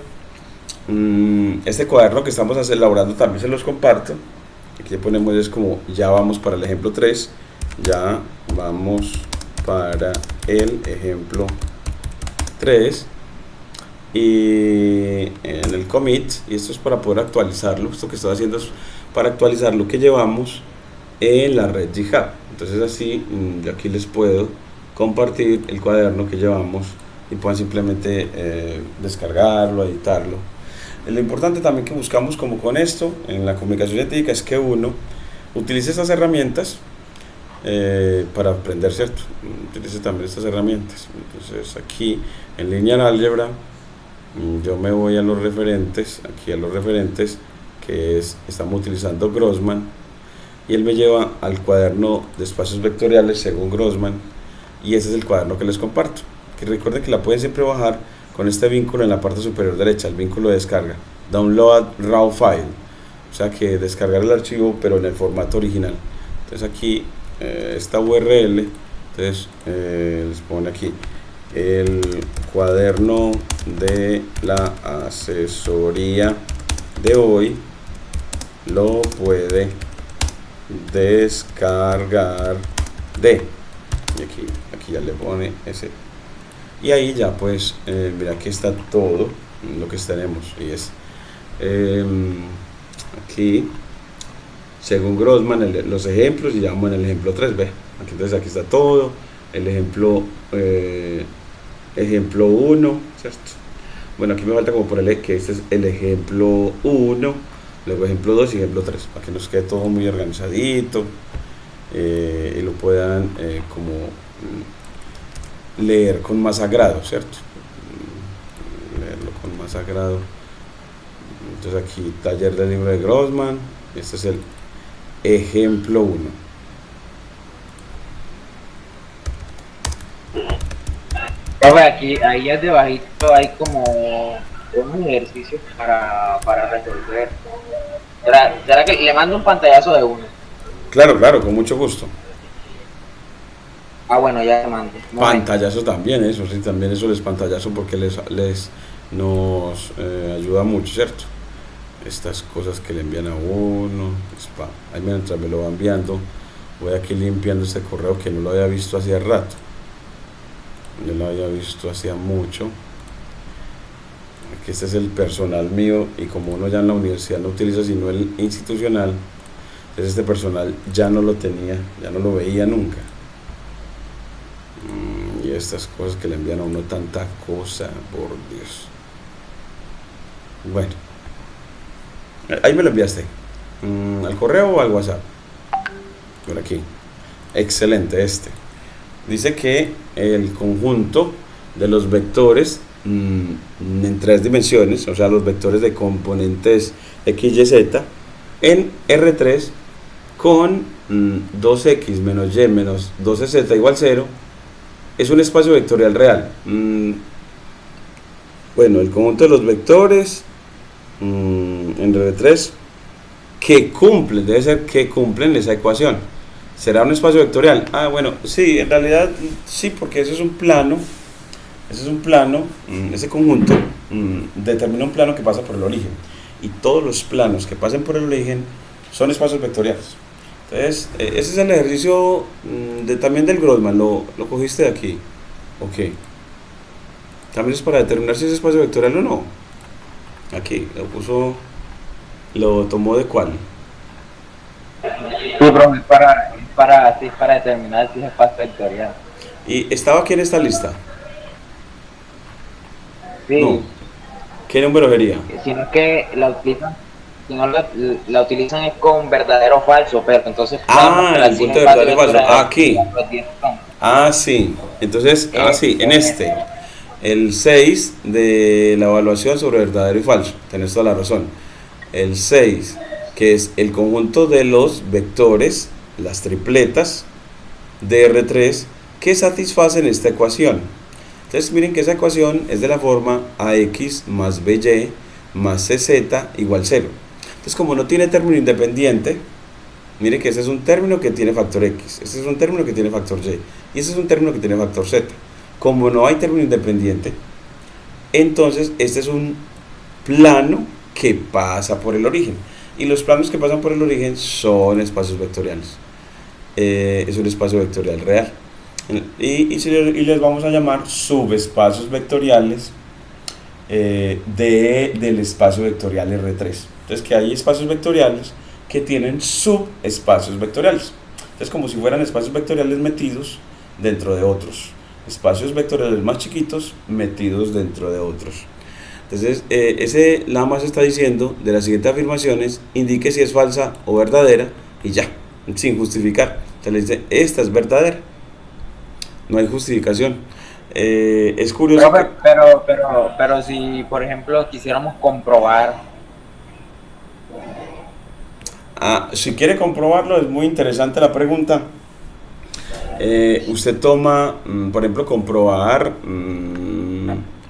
este cuaderno que estamos elaborando también se los comparto. Aquí le ponemos, es como, ya vamos para el ejemplo 3, ya vamos para el ejemplo 3, y en el commit, y esto es para poder actualizarlo, esto que estoy haciendo es para actualizar lo que llevamos en la red GitHub. Entonces así yo aquí les puedo compartir el cuaderno que llevamos y puedan simplemente descargarlo, editarlo. Lo importante también que buscamos como con esto en la comunicación científica es que uno utilice estas herramientas para aprender, ¿cierto? Utilice también estas herramientas. Entonces aquí en Linear Algebra yo me voy a los referentes, aquí a los referentes, que estamos utilizando Grossman, y él me lleva al cuaderno de espacios vectoriales según Grossman, y ese es el cuaderno que les comparto. Que recuerden que la pueden siempre bajar con este vínculo en la parte superior derecha, el vínculo de descarga, Download Raw File, o sea que descargar el archivo pero en el formato original. Entonces aquí esta URL, entonces les pone aquí el cuaderno de la asesoría de hoy, lo puede descargar de, y aquí ya le pone ese, y ahí ya pues mira, aquí está todo lo que tenemos, y es aquí según Grossman los ejemplos, y ya vamos en el ejemplo 3b. Aquí, entonces aquí está todo el ejemplo ejemplo 1, ¿cierto? Bueno, aquí me falta como ponerle que este es el ejemplo 1, luego ejemplo 2 y ejemplo 3, para que nos quede todo muy organizadito y lo puedan como leer con más agrado, ¿cierto? Leerlo con más agrado. Entonces aquí taller del libro de Grossman, este es el ejemplo 1. Aquí, ahí es debajito, hay como unos ejercicios para resolver. ¿Será que le mando un pantallazo de uno? Claro, claro, con mucho gusto. Bueno, ya le mando. Pantallazo también, eso sí, también eso les pantallazo porque nos ayuda mucho, ¿cierto? Estas cosas que le envían a uno, ahí mientras me lo va enviando, voy aquí limpiando este correo que no lo había visto hacía rato. Yo lo había visto hacía mucho. Aquí este es el personal mío, y como uno ya en la universidad no utiliza sino el institucional, entonces este personal ya no lo tenía, ya no lo veía nunca. Y estas cosas que le envían a uno, tanta cosa, por Dios. Bueno, ahí me lo enviaste, al correo o al WhatsApp, por aquí. Excelente. Dice que el conjunto de los vectores en 3 dimensiones, o sea, los vectores de componentes x, y, z, en R3 con 2x menos y menos 12z igual 0, es un espacio vectorial real. Bueno, el conjunto de los vectores en R3 que cumplen, debe ser que cumplen esa ecuación. ¿Será un espacio vectorial? Bueno, sí, en realidad sí, porque ese es un plano, ese conjunto determina un plano que pasa por el origen, y todos los planos que pasen por el origen son espacios vectoriales. Entonces, ese es el ejercicio también del Grossman, lo cogiste de aquí, ok. También es para determinar si es espacio vectorial o no. Aquí, lo tomó de cuál. Sí, pero es para determinar si es espacio vectorial. ¿Y estaba aquí en esta lista? Sí. No. ¿Qué número sería? Sino que la utilizan, si no la utilizan es con verdadero o falso, pero entonces el punto de verdadero y falso. Aquí. Sí. Entonces, sí, en este. El 6 de la evaluación sobre verdadero y falso. Tenés toda la razón. El 6, que es el conjunto de los vectores, las tripletas de R3 que satisfacen esta ecuación. Entonces miren que esa ecuación es de la forma AX más BY más CZ igual 0. Entonces, como no tiene término independiente, miren que ese es un término que tiene factor X, este es un término que tiene factor Y, y este es un término que tiene factor Z. Como no hay término independiente, entonces este es un plano que pasa por el origen, y los planos que pasan por el origen son espacios vectoriales. Es un espacio vectorial real, y les vamos a llamar subespacios vectoriales del espacio vectorial R3. Entonces, que hay espacios vectoriales que tienen subespacios vectoriales. Entonces, como si fueran espacios vectoriales metidos dentro de otros espacios vectoriales más chiquitos metidos dentro de otros. Entonces, ese nada más está diciendo de las siguientes afirmaciones, indique si es falsa o verdadera, y ya, sin justificar. Entonces le dice, esta es verdadera, no hay justificación. Es curioso. Pero si, por ejemplo, quisiéramos comprobar. Si quiere comprobarlo, es muy interesante la pregunta. Usted toma, por ejemplo, comprobar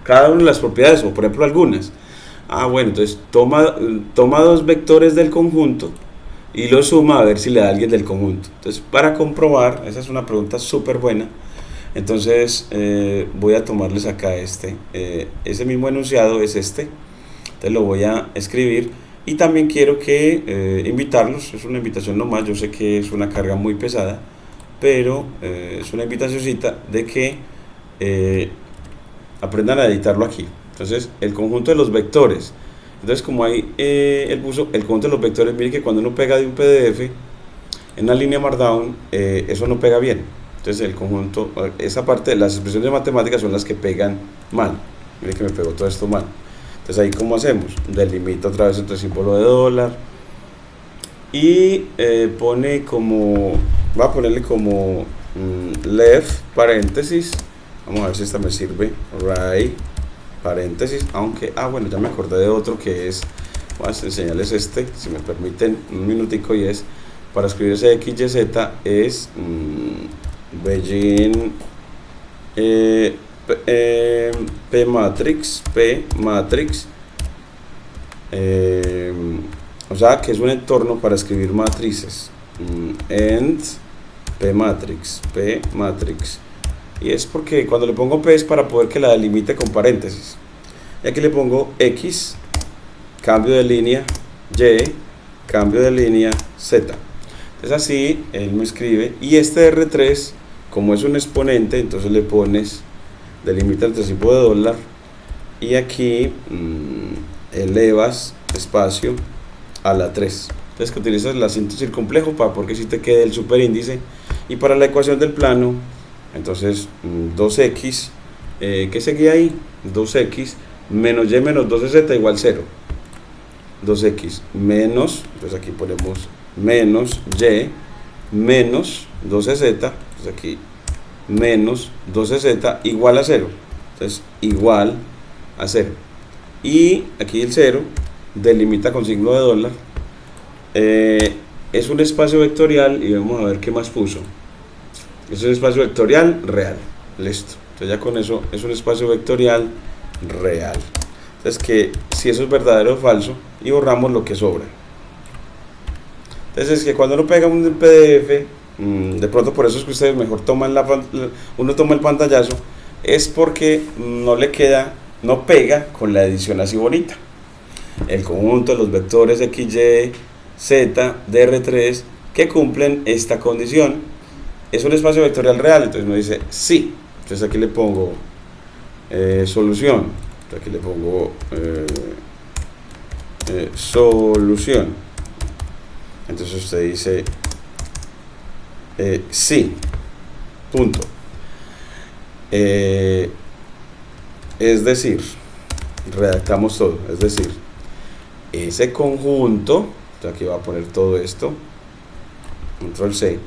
cada una de las propiedades, o por ejemplo algunas. Bueno, entonces toma dos vectores del conjunto y lo suma a ver si le da a alguien del conjunto. Entonces, para comprobar, esa es una pregunta súper buena. Entonces, voy a tomarles acá ese mismo enunciado es este. Entonces lo voy a escribir Y también quiero que invitarlos, es una invitación nomás, yo sé que es una carga muy pesada, pero es una invitacióncita de que aprendan a editarlo aquí. Entonces, el conjunto de los vectores. Entonces, como ahí él puso el conjunto de los vectores, mire que cuando uno pega de un PDF en una línea Markdown, eso no pega bien. Entonces, el conjunto, esa parte, las expresiones de matemáticas son las que pegan mal. Mire que me pegó todo esto mal. Entonces, ahí, ¿cómo hacemos? Delimita otra vez entre símbolo de dólar y pone como, va a ponerle como left paréntesis. Vamos a ver si esta me sirve. Right paréntesis, aunque, bueno, ya me acordé de otro que es, voy a enseñarles este, si me permiten un minutico, y es, para escribir ese X, Y, Z, es Beijing P matrix, o sea, que es un entorno para escribir matrices, end P matrix, y es porque cuando le pongo P es para poder que la delimite con paréntesis. Y aquí le pongo X, cambio de línea, Y, cambio de línea, Z. Entonces así él me escribe, y este R3, como es un exponente, entonces le pones, delimita entre símbolo de dólar, y aquí elevas espacio a la 3. Entonces que utilizas el acento circunflejo para porque si te quede el superíndice, y para la ecuación del plano, entonces 2x, ¿qué seguía ahí? 2x menos y menos 12z igual 0. 2x menos, entonces aquí ponemos menos y menos 12z, entonces aquí menos 12z igual a 0. Entonces igual a 0. Y aquí el 0 delimita con signo de dólar. Es un espacio vectorial y vamos a ver qué más puso. Es un espacio vectorial real. Listo. Entonces ya con eso es un espacio vectorial real. Entonces que si eso es verdadero o falso, y borramos lo que sobra. Entonces es que cuando uno pega un PDF, de pronto por eso es que ustedes mejor toman uno toma el pantallazo, es porque no le queda, no pega con la edición así bonita. El conjunto de los vectores X, Y, Z de R3 que cumplen esta condición es un espacio vectorial real. Entonces uno dice sí. Entonces aquí le pongo solución. Entonces aquí le pongo solución. Entonces usted dice sí. Punto. Es decir, redactamos todo. Es decir, ese conjunto, entonces aquí va a poner todo esto, control C,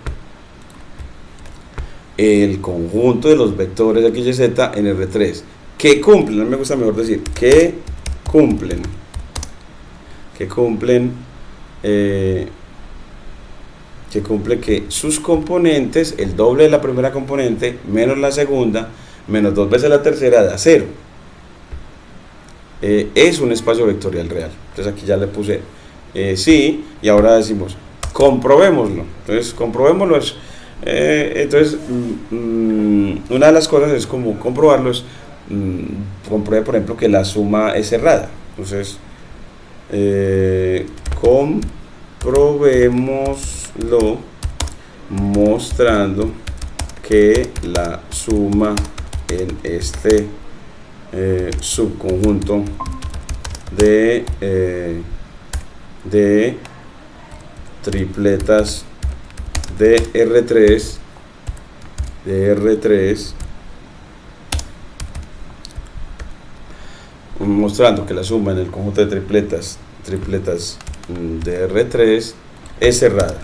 el conjunto de los vectores X, Y, Z en R3 que cumplen, no me gusta mejor decir que cumplen que sus componentes, el doble de la primera componente menos la segunda menos dos veces la tercera da 0. Es un espacio vectorial real. Entonces aquí ya le puse sí, y ahora decimos comprobémoslo. Entonces comprobémoslo es entonces una de las cosas es como comprobarlo es compruebe por ejemplo que la suma es cerrada. Entonces comprobémoslo mostrando que la suma en este subconjunto de tripletas de R3 mostrando que la suma en el conjunto de tripletas de R3 es cerrada.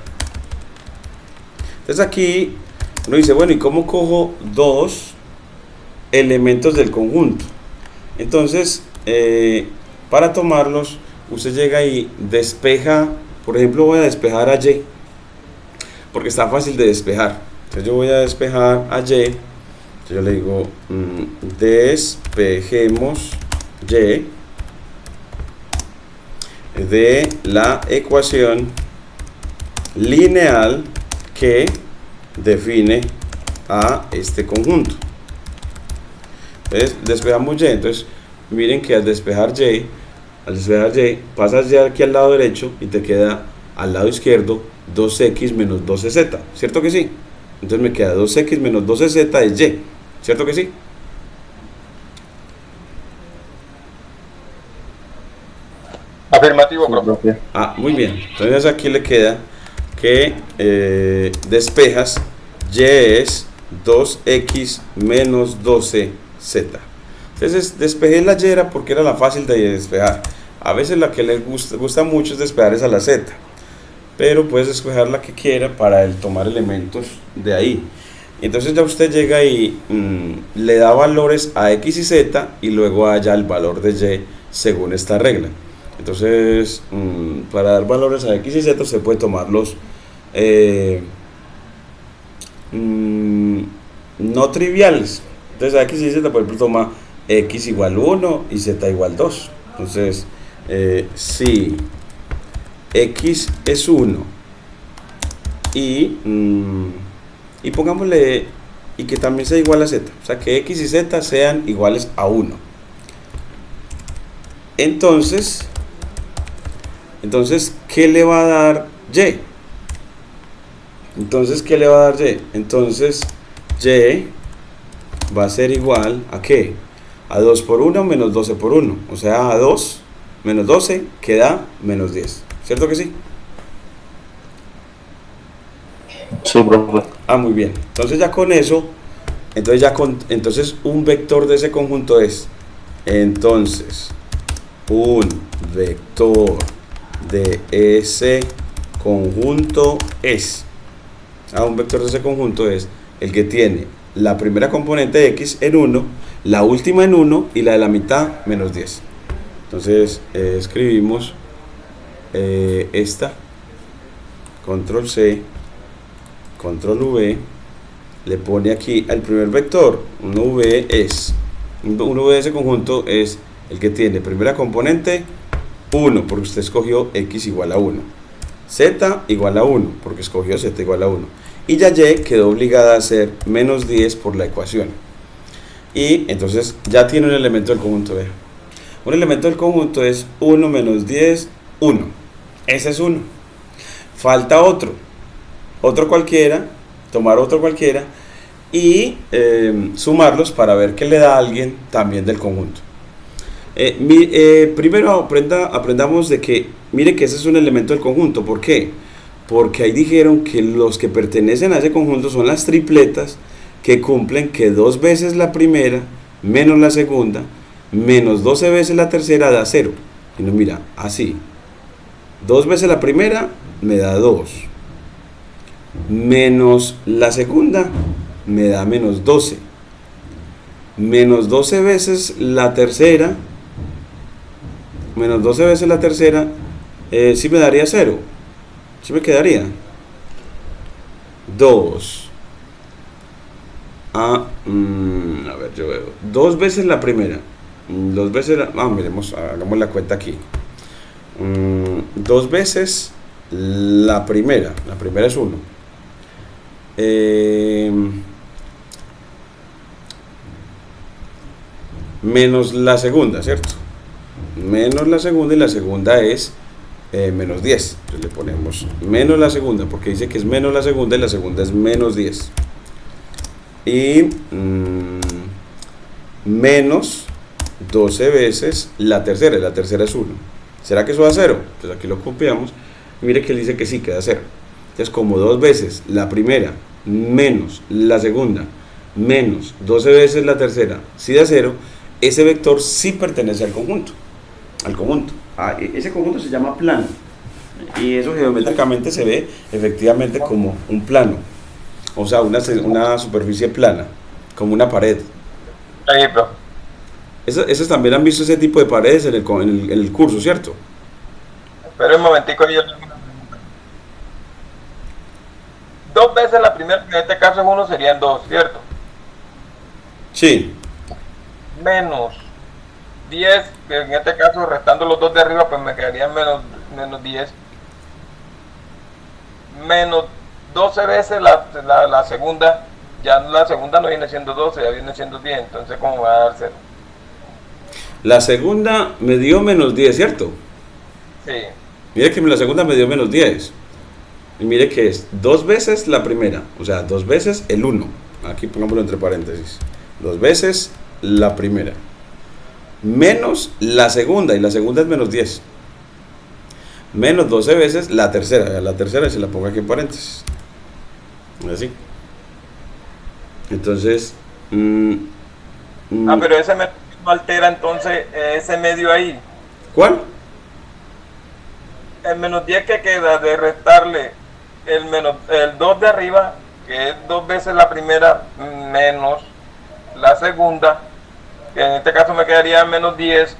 Entonces aquí uno dice, bueno, ¿y cómo cojo dos elementos del conjunto? Entonces para tomarlos usted llega y despeja. Por ejemplo, voy a despejar a Y porque está fácil de despejar. Entonces yo voy a despejar a Y. Entonces yo le digo despejemos Y de la ecuación lineal que define a este conjunto. Entonces despejamos Y. Entonces miren que al despejar Y al despejar y, pasas ya aquí al lado derecho y te queda al lado izquierdo 2x menos 12z, ¿cierto que sí? Entonces me queda 2x menos 12z es y, ¿cierto que sí? Afirmativo, profe. Muy bien. Entonces aquí le queda que despejas y es 2x menos 12z. Entonces despejé la y era porque era la fácil de despejar. A veces la que les gusta mucho es despejar esa la z, pero puedes despejar la que quiera para tomar elementos de ahí. Entonces ya usted llega y le da valores a x y z y luego haya el valor de y según esta regla. Entonces, para dar valores a x y z se puede tomarlos no triviales. Entonces a x y z, por ejemplo, toma x igual 1 y z igual 2. Entonces, si x es 1 y pongámosle y que también sea igual a z, o sea que x y z sean iguales a 1. Entonces, ¿qué le va a dar y? Entonces, ¿qué le va a dar y? Entonces, y va a ser igual a ¿qué? A 2 por 1 menos 12 por 1. O sea, a 2 menos 12 queda menos 10. ¿Cierto que sí? Sí, profe. Muy bien. Entonces ya con eso, entonces un vector de ese conjunto es, entonces, un vector de ese conjunto es, un vector de ese conjunto es el que tiene la primera componente de x en 1, la última en 1 y la de la mitad menos 10. Entonces escribimos esta, control C, control V, le pone aquí al primer vector, un V de ese conjunto es el que tiene primera componente 1, porque usted escogió x igual a 1, z igual a 1, porque escogió z igual a 1, y ya y quedó obligada a ser menos 10 por la ecuación. Y entonces ya tiene un elemento del conjunto B. Un elemento del conjunto es 1 menos 10, 1. Ese es 1. Falta otro cualquiera, tomar otro cualquiera y sumarlos para ver qué le da a alguien también del conjunto. Primero aprendamos de que, mire que ese es un elemento del conjunto. ¿Por qué? Porque ahí dijeron que los que pertenecen a ese conjunto son las tripletas que cumplen que 2 veces la primera menos la segunda menos 12 veces la tercera da 0. Y no, mira, así. 2 veces la primera me da 2. Menos la segunda me da menos 12. Menos 12 veces la tercera. Menos 12 veces la tercera. Sí me daría 0. Sí me quedaría 2. A ver, yo veo 2 veces la primera. 2 veces la... miremos, hagamos la cuenta aquí. 2 veces la primera. La primera es 1. Menos la segunda, ¿cierto? Menos la segunda, y la segunda es menos 10. Entonces le ponemos menos la segunda, porque dice que es menos la segunda y la segunda es menos 10. Y menos 12 veces la tercera, y la tercera es 1. ¿Será que eso da 0? Entonces aquí lo copiamos. Mire que él dice que sí, que da 0. Entonces, como 2 veces la primera menos la segunda menos 12 veces la tercera sí da 0, ese vector sí pertenece al conjunto. Ese conjunto se llama plano. Y eso geométricamente se ve efectivamente como un plano. O sea, una superficie plana, como una pared. Ahí, bro. Esos también han visto ese tipo de paredes en el curso, ¿cierto? Espera un momentico, yo... 2 veces la primera, en este caso es 1, serían 2, ¿cierto? Sí. Menos 10, que en este caso restando los 2 de arriba, pues me quedarían menos 10. Menos 12 veces la segunda, ya la segunda no viene siendo 12, ya viene siendo 10, entonces ¿cómo va a dar 0? La segunda me dio menos 10, ¿cierto? Sí. Mire que la segunda me dio menos 10. Y mire que es 2 veces la primera, o sea, 2 veces el 1. Aquí pongámoslo entre paréntesis. 2 veces la primera. Menos la segunda, y la segunda es menos 10. Menos 12 veces la tercera. La tercera se la pongo aquí en paréntesis. Así. Entonces... pero ese medio no altera entonces ese medio ahí. ¿Cuál? El menos 10 que queda de restarle el 2 de arriba, que es 2 veces la primera menos la segunda, que en este caso me quedaría menos 10,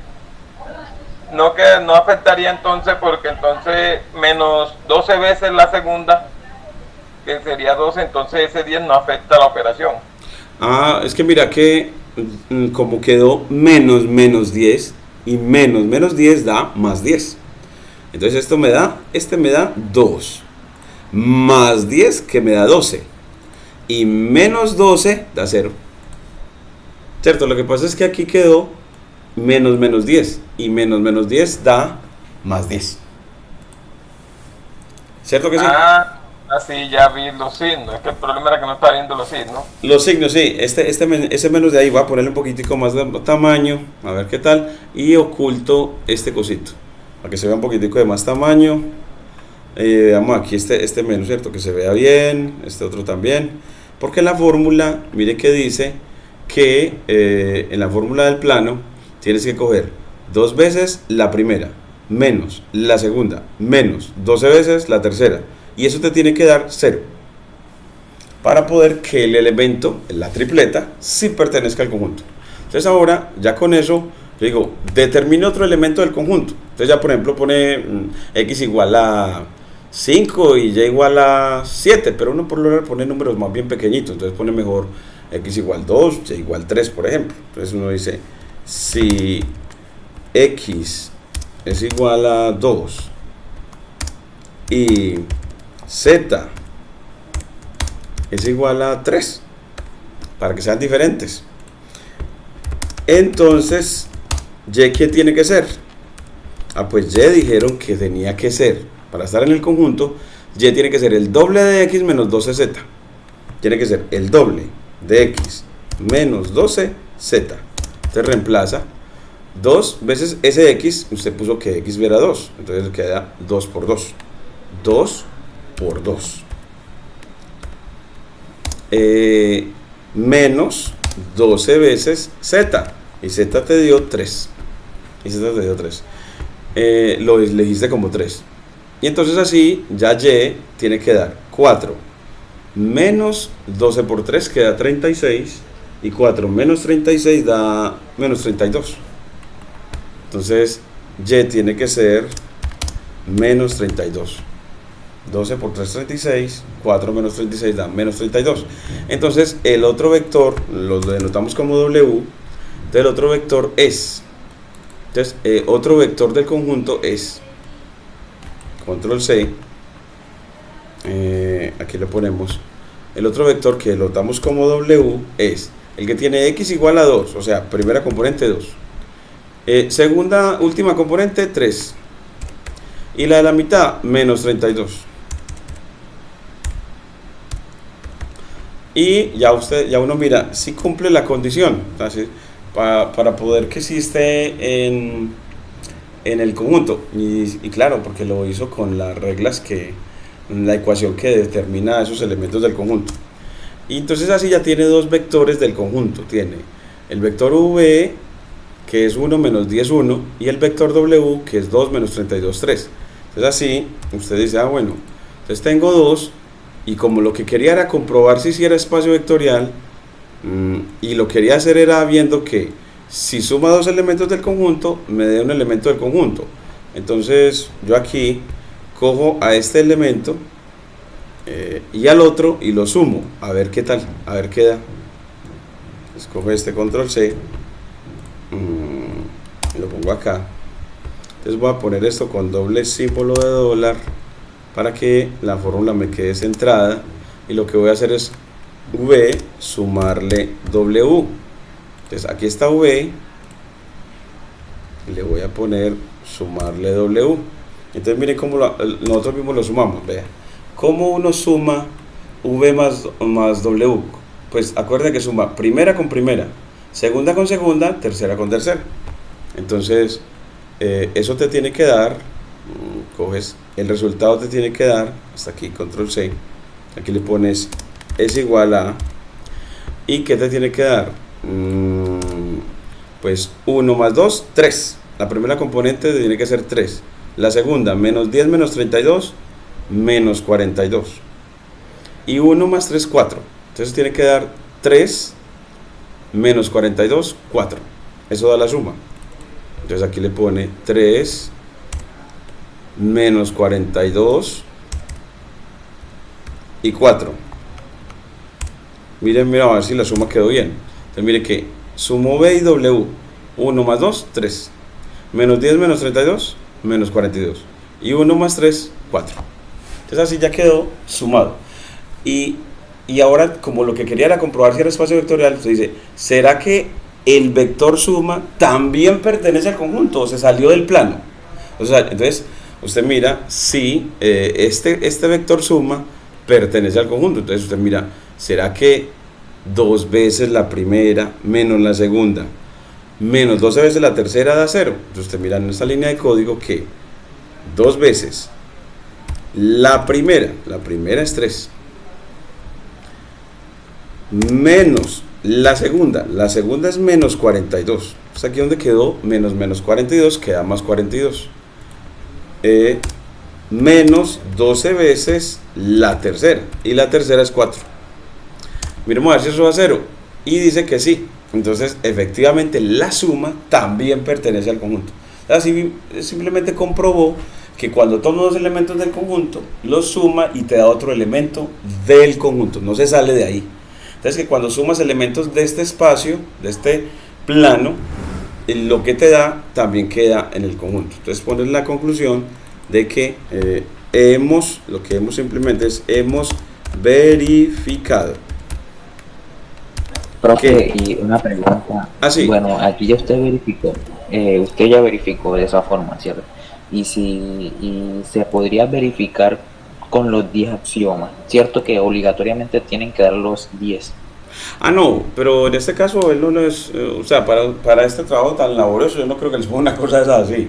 no afectaría entonces, porque entonces menos 12 veces la segunda, que sería 12, entonces ese 10 no afecta la operación. Es que mira que como quedó menos 10 y menos 10 da más 10. Entonces este me da 2 más 10 que me da 12 y menos 12 da 0. ¿Cierto? Lo que pasa es que aquí quedó menos 10 y menos 10 da más 10. ¿Cierto que sí? Así ya vi los signos. Es que el problema era que no estaba viendo los signos. Los signos, sí. Ese menos de ahí va a ponerle un poquitico más de tamaño. A ver qué tal. Y oculto este cosito, para que se vea un poquitico de más tamaño. Vamos aquí este menos, ¿cierto? Que se vea bien. Este otro también. Porque la fórmula, mire que dice que en la fórmula del plano tienes que coger 2 veces la primera, menos la segunda, menos 12 veces la tercera. Y eso te tiene que dar 0 para poder que el elemento, la tripleta, sí pertenezca al conjunto. Entonces ahora, ya con eso, yo digo, determine otro elemento del conjunto. Entonces ya, por ejemplo, pone x igual a 5 y y igual a 7, pero uno por lo general pone números más bien pequeñitos. Entonces pone mejor x igual 2, y igual 3, por ejemplo. Entonces uno dice, si x es igual a 2 y z es igual a 3, para que sean diferentes, entonces y ¿qué tiene que ser? Pues y dijeron que tenía que ser, para estar en el conjunto, y tiene que ser el doble de x menos 12z. Tiene que ser el doble de x menos 12z. Entonces reemplaza 2 veces ese x, usted puso que x era 2, entonces queda 2 por 2. 2 por 2. Menos 12 veces z. Y z te dio 3. Lo elegiste como 3. Y entonces así ya y tiene que dar 4 menos 12 por 3 queda 36. Y 4 menos 36 da menos 32. Entonces y tiene que ser menos 32. 12 por 3, 36, 4 menos 36 da menos 32. Entonces el otro vector lo denotamos como W. El otro vector es, entonces otro vector del conjunto es, control C, aquí le ponemos, el otro vector que lo damos como W es el que tiene x igual a 2, o sea, primera componente 2, segunda, última componente 3, y la de la mitad menos 32. Y ya uno mira si cumple la condición, entonces, para poder que sí esté en el conjunto. Y claro, porque lo hizo con las reglas la ecuación que determina esos elementos del conjunto. Y entonces así ya tiene dos vectores del conjunto. Tiene el vector v, que es 1 menos 10, 1, y el vector w, que es 2 menos 32, 3. Entonces así, usted dice, bueno, entonces tengo 2, y como lo que quería era comprobar si era espacio vectorial, y lo quería hacer era viendo que si suma dos elementos del conjunto, me dé un elemento del conjunto. Entonces yo aquí cojo a este elemento y al otro y lo sumo, a ver qué tal, a ver qué da. Escojo este control C, y lo pongo acá. Entonces voy a poner esto con doble símbolo de dólar para que la fórmula me quede centrada, y lo que voy a hacer es V sumarle W. Entonces aquí está V le voy a poner sumarle W. Entonces miren cómo nosotros mismos lo sumamos. Vean, ¿cómo uno suma V más W? Pues acuérdense que suma primera con primera, segunda con segunda, tercera con tercera. Entonces eso te tiene que dar, coges el resultado, te tiene que dar, hasta aquí, control C, aquí le pones es igual a, ¿y qué te tiene que dar? Pues 1 más 2, 3. La primera componente tiene que ser 3. La segunda, menos 10 menos 32, menos 42. Y 1 más 3, 4. Entonces tiene que dar 3 menos 42, 4. Eso da la suma. Entonces aquí le pone 3 menos 42 y 4. Miren, a ver si la suma quedó bien. Entonces mire que sumo V y W. 1 más 2, 3. Menos 10 menos 32, menos 42. Y 1 más 3, 4. Entonces así ya quedó sumado. Y ahora, como lo que quería era comprobar si era espacio vectorial, usted dice, ¿será que el vector suma también pertenece al conjunto o se salió del plano? O sea, entonces usted mira si este vector suma pertenece al conjunto. Entonces usted mira, ¿será que 2 veces la primera menos la segunda menos 12 veces la tercera da 0? Entonces usted mira en esta línea de código que 2 veces la primera es 3, menos la segunda es menos 42. Es aquí donde quedó menos 42, queda más 42. Menos 12 veces la tercera, y la tercera es 4. Miremos a ver si eso da 0, y dice que sí. Entonces efectivamente la suma también pertenece al conjunto. Así simplemente comprobó que cuando toma dos elementos del conjunto, los suma y te da otro elemento del conjunto, no se sale de ahí. Entonces que cuando sumas elementos de este espacio, de este plano, lo que te da también queda en el conjunto. Entonces pones la conclusión de que lo que hemos simplemente es hemos verificado. Profe, y una pregunta. Sí. Bueno, aquí ya usted verificó, usted ya verificó de esa forma, ¿cierto? Y se podría verificar con los 10 axiomas, ¿cierto? Que obligatoriamente tienen que dar los 10. No, pero en este caso él no es, o sea, para este trabajo tan laborioso yo no creo que les ponga una cosa de esa así.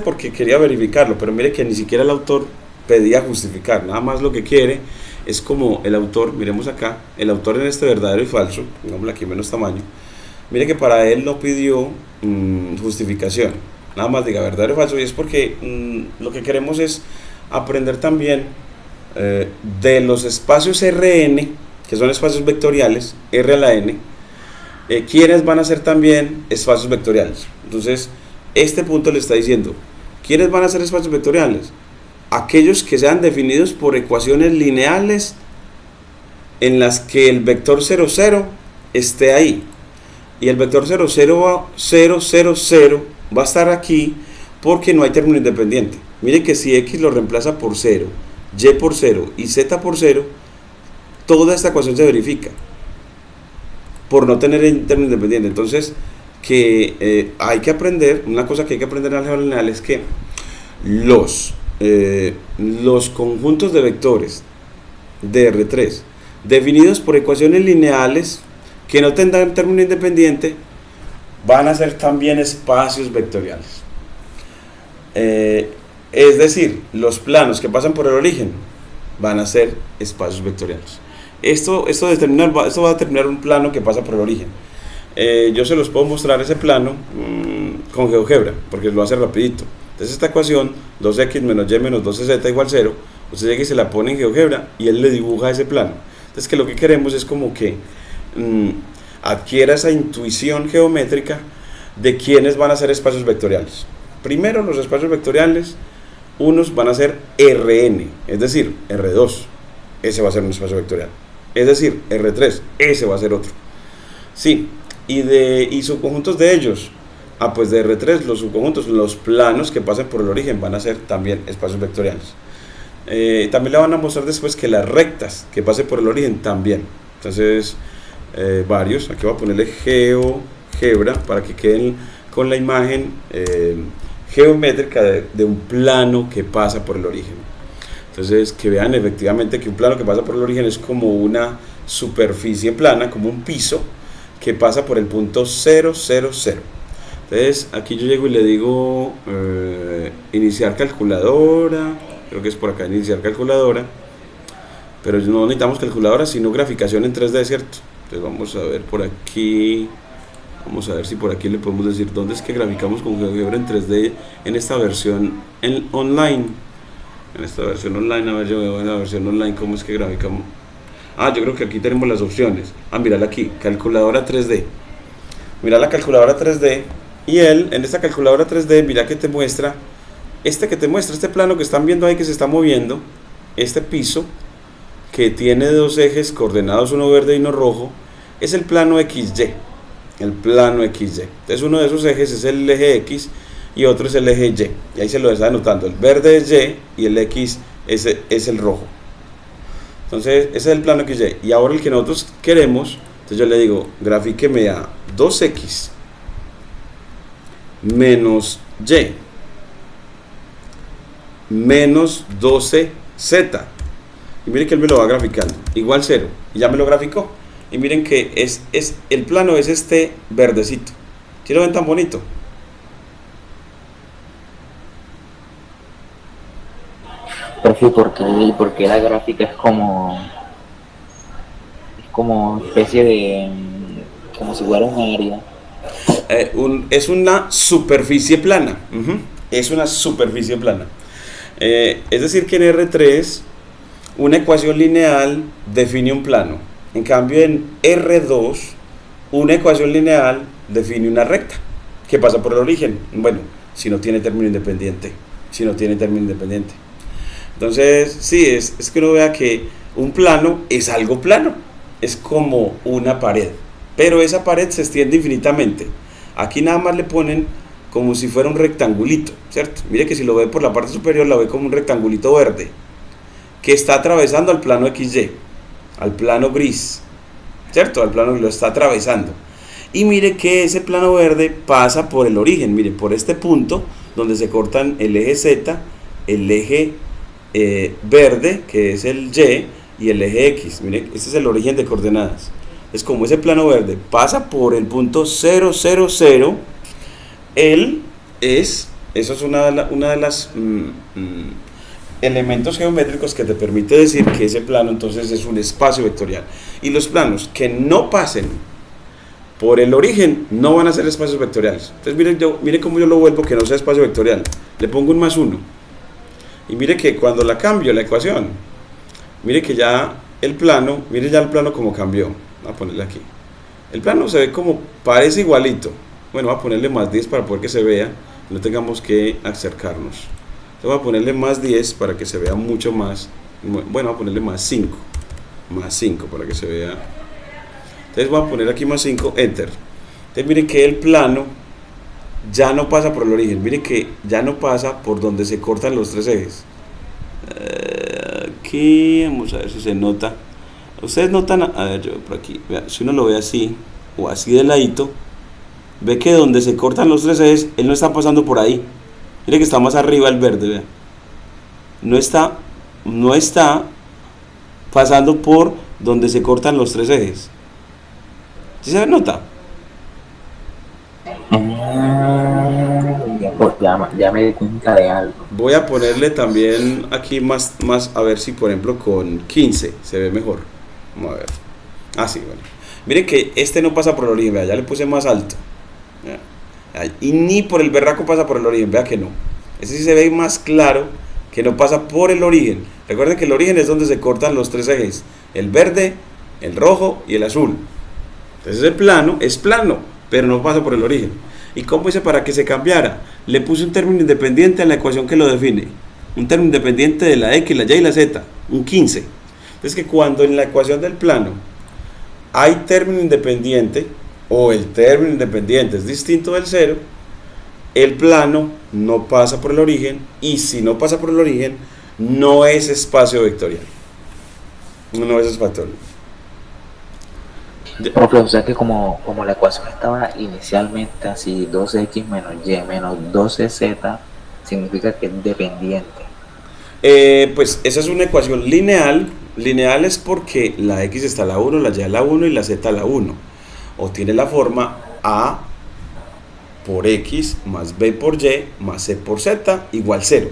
Porque quería verificarlo, pero mire que ni siquiera el autor pedía justificar, nada más lo que quiere es como el autor, miremos acá, el autor en este verdadero y falso, pongámoslo aquí menos tamaño, mire que para él no pidió justificación, nada más diga verdadero y falso, y es porque lo que queremos es aprender también de los espacios Rn, que son espacios vectoriales, R a la n, quiénes van a ser también espacios vectoriales. Entonces, este punto le está diciendo, ¿quiénes van a ser espacios vectoriales? Aquellos que sean definidos por ecuaciones lineales en las que el vector 0, 0 esté ahí. Y el vector 0, 0, 0, 0, 0 va a estar aquí porque no hay término independiente. Mire que si x lo reemplaza por 0, y por 0 y z por 0, toda esta ecuación se verifica por no tener término independiente. Entonces, que hay que aprender, una cosa que hay que aprender en álgebra lineal es que los conjuntos de vectores de R3 definidos por ecuaciones lineales que no tendrán término independiente van a ser también espacios vectoriales. Es decir, los planos que pasan por el origen van a ser espacios vectoriales. Esto va a determinar un plano que pasa por el origen. Yo se los puedo mostrar ese plano con GeoGebra, porque lo hace rapidito. Entonces esta ecuación, 2x menos y menos 12z igual 0, usted llega y se la pone en GeoGebra y él le dibuja ese plano. Entonces que lo que queremos es como que adquiera esa intuición geométrica de quiénes van a ser espacios vectoriales. Primero, los espacios vectoriales, unos van a ser Rn, es decir, R2, ese va a ser un espacio vectorial. Es decir, R3, ese va a ser otro. Sí, y subconjuntos de ellos. Pues de R3, los subconjuntos, los planos que pasen por el origen van a ser también espacios vectoriales. También le van a mostrar después que las rectas que pasen por el origen también. Entonces, varios, aquí voy a ponerle GeoGebra para que queden con la imagen geométrica de un plano que pasa por el origen. Entonces, que vean efectivamente que un plano que pasa por el origen es como una superficie plana, como un piso que pasa por el punto 0, 0, 0. Entonces, aquí yo llego y le digo iniciar calculadora, creo que es por acá, iniciar calculadora, pero no necesitamos calculadora, sino graficación en 3D, ¿cierto? Entonces vamos a ver por aquí, vamos a ver si por aquí le podemos decir dónde es que graficamos con GeoGebra en 3D en esta versión online. En esta versión online, a ver, yo veo en la versión online cómo es que graficamos. Yo creo que aquí tenemos las opciones. Mírala aquí, calculadora 3D. Mira la calculadora 3D y en esta calculadora 3D, mira que te muestra, este plano que están viendo ahí que se está moviendo, este piso que tiene dos ejes coordenados, uno verde y uno rojo, es el plano XY. El plano XY. Entonces uno de esos ejes es el eje X y otro es el eje Y. Y ahí se lo está anotando. El verde es Y y el X es el rojo. Entonces ese es el plano XY. Y ahora el que nosotros queremos, entonces yo le digo, grafíqueme a 2X menos Y menos 12Z. Y miren que él me lo va graficando. Igual 0. Y ya me lo graficó. Y miren que el plano es este verdecito. ¿Sí lo ven tan bonito? Profe, ¿por qué la gráfica es como especie de, como si fuera un área? Es una superficie plana. Es una superficie plana. Es decir que en R3 una ecuación lineal define un plano. En cambio en R2 una ecuación lineal define una recta que pasa por el origen. Bueno, si no tiene término independiente. Entonces, sí, es que uno vea que un plano es algo plano. Es como una pared. Pero esa pared se extiende infinitamente. Aquí nada más le ponen como si fuera un rectangulito, ¿cierto? Mire que si lo ve por la parte superior, la ve como un rectangulito verde que está atravesando al plano XY, al plano gris, ¿cierto? Al plano que lo está atravesando. Y mire que ese plano verde pasa por el origen, mire, por este punto donde se cortan el eje Z, el eje verde, que es el Y el eje X. Mire, este es el origen de coordenadas. Es como ese plano verde pasa por el punto 0, 0, 0. Eso es una de las elementos geométricos que te permite decir que ese plano entonces es un espacio vectorial. Y los planos que no pasen por el origen no van a ser espacios vectoriales. Entonces mire cómo yo lo vuelvo que no sea espacio vectorial. Le pongo un +1. Y mire que cuando la cambio la ecuación, mire que ya el plano como cambió. Voy a ponerle aquí. El plano se ve como, parece igualito. Bueno, voy a ponerle +10 para poder que se vea, no tengamos que acercarnos. Entonces voy a ponerle +10 para que se vea mucho más. Bueno, voy a ponerle +5 para que se vea. Entonces voy a poner aquí +5, enter. Entonces miren que el plano ya no pasa por el origen, miren que ya no pasa por donde se cortan los tres ejes. Aquí, vamos a ver si se nota. Ustedes notan, a ver, yo por aquí, vea, si uno lo ve así, o así de ladito, ve que donde se cortan los tres ejes, él no está pasando por ahí. Mire que está más arriba el verde, vea. No está pasando por donde se cortan los tres ejes. ¿Sí se nota? Ya me di cuenta de algo. Voy a ponerle también aquí más, a ver si por ejemplo con 15 se ve mejor. Vamos a ver. Sí, bueno. Miren que este no pasa por el origen, vea, ya le puse más alto. Y ni por el berraco pasa por el origen, vea que no. Este sí se ve más claro que no pasa por el origen. Recuerden que el origen es donde se cortan los tres ejes, el verde, el rojo y el azul. Entonces el plano es plano, pero no pasa por el origen. ¿Y cómo hice para que se cambiara? Le puse un término independiente en la ecuación que lo define. Un término independiente de la X, la Y y la Z, un 15. Entonces que cuando en la ecuación del plano hay término independiente, o el término independiente es distinto del 0, el plano no pasa por el origen, y si no pasa por el origen, no es espacio vectorial. No es espacio vectorial. Profe, o sea que como la ecuación estaba inicialmente así, 2x menos y menos 12z, significa que es dependiente. Pues esa es una ecuación lineal. Lineal es porque la x está a la 1, la y a la 1 y la z a la 1. O tiene la forma a por x más b por y más c por z igual 0.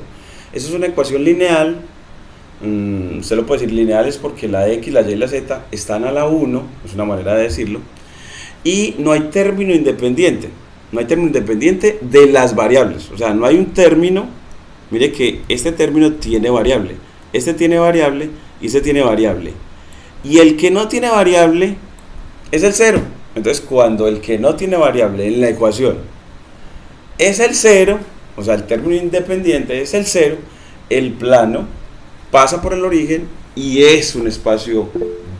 Esa es una ecuación lineal. Usted lo puede decir lineal es porque la x, la y y la z están a la 1, es una manera de decirlo, y no hay término independiente. No hay término independiente de las variables. O sea, no hay un término. Mire que este término tiene variable, este tiene variable y este tiene variable. Y el que no tiene variable es el 0. Entonces, cuando el que no tiene variable en la ecuación es el 0, o sea, el término independiente es el 0, el plano pasa por el origen y es un espacio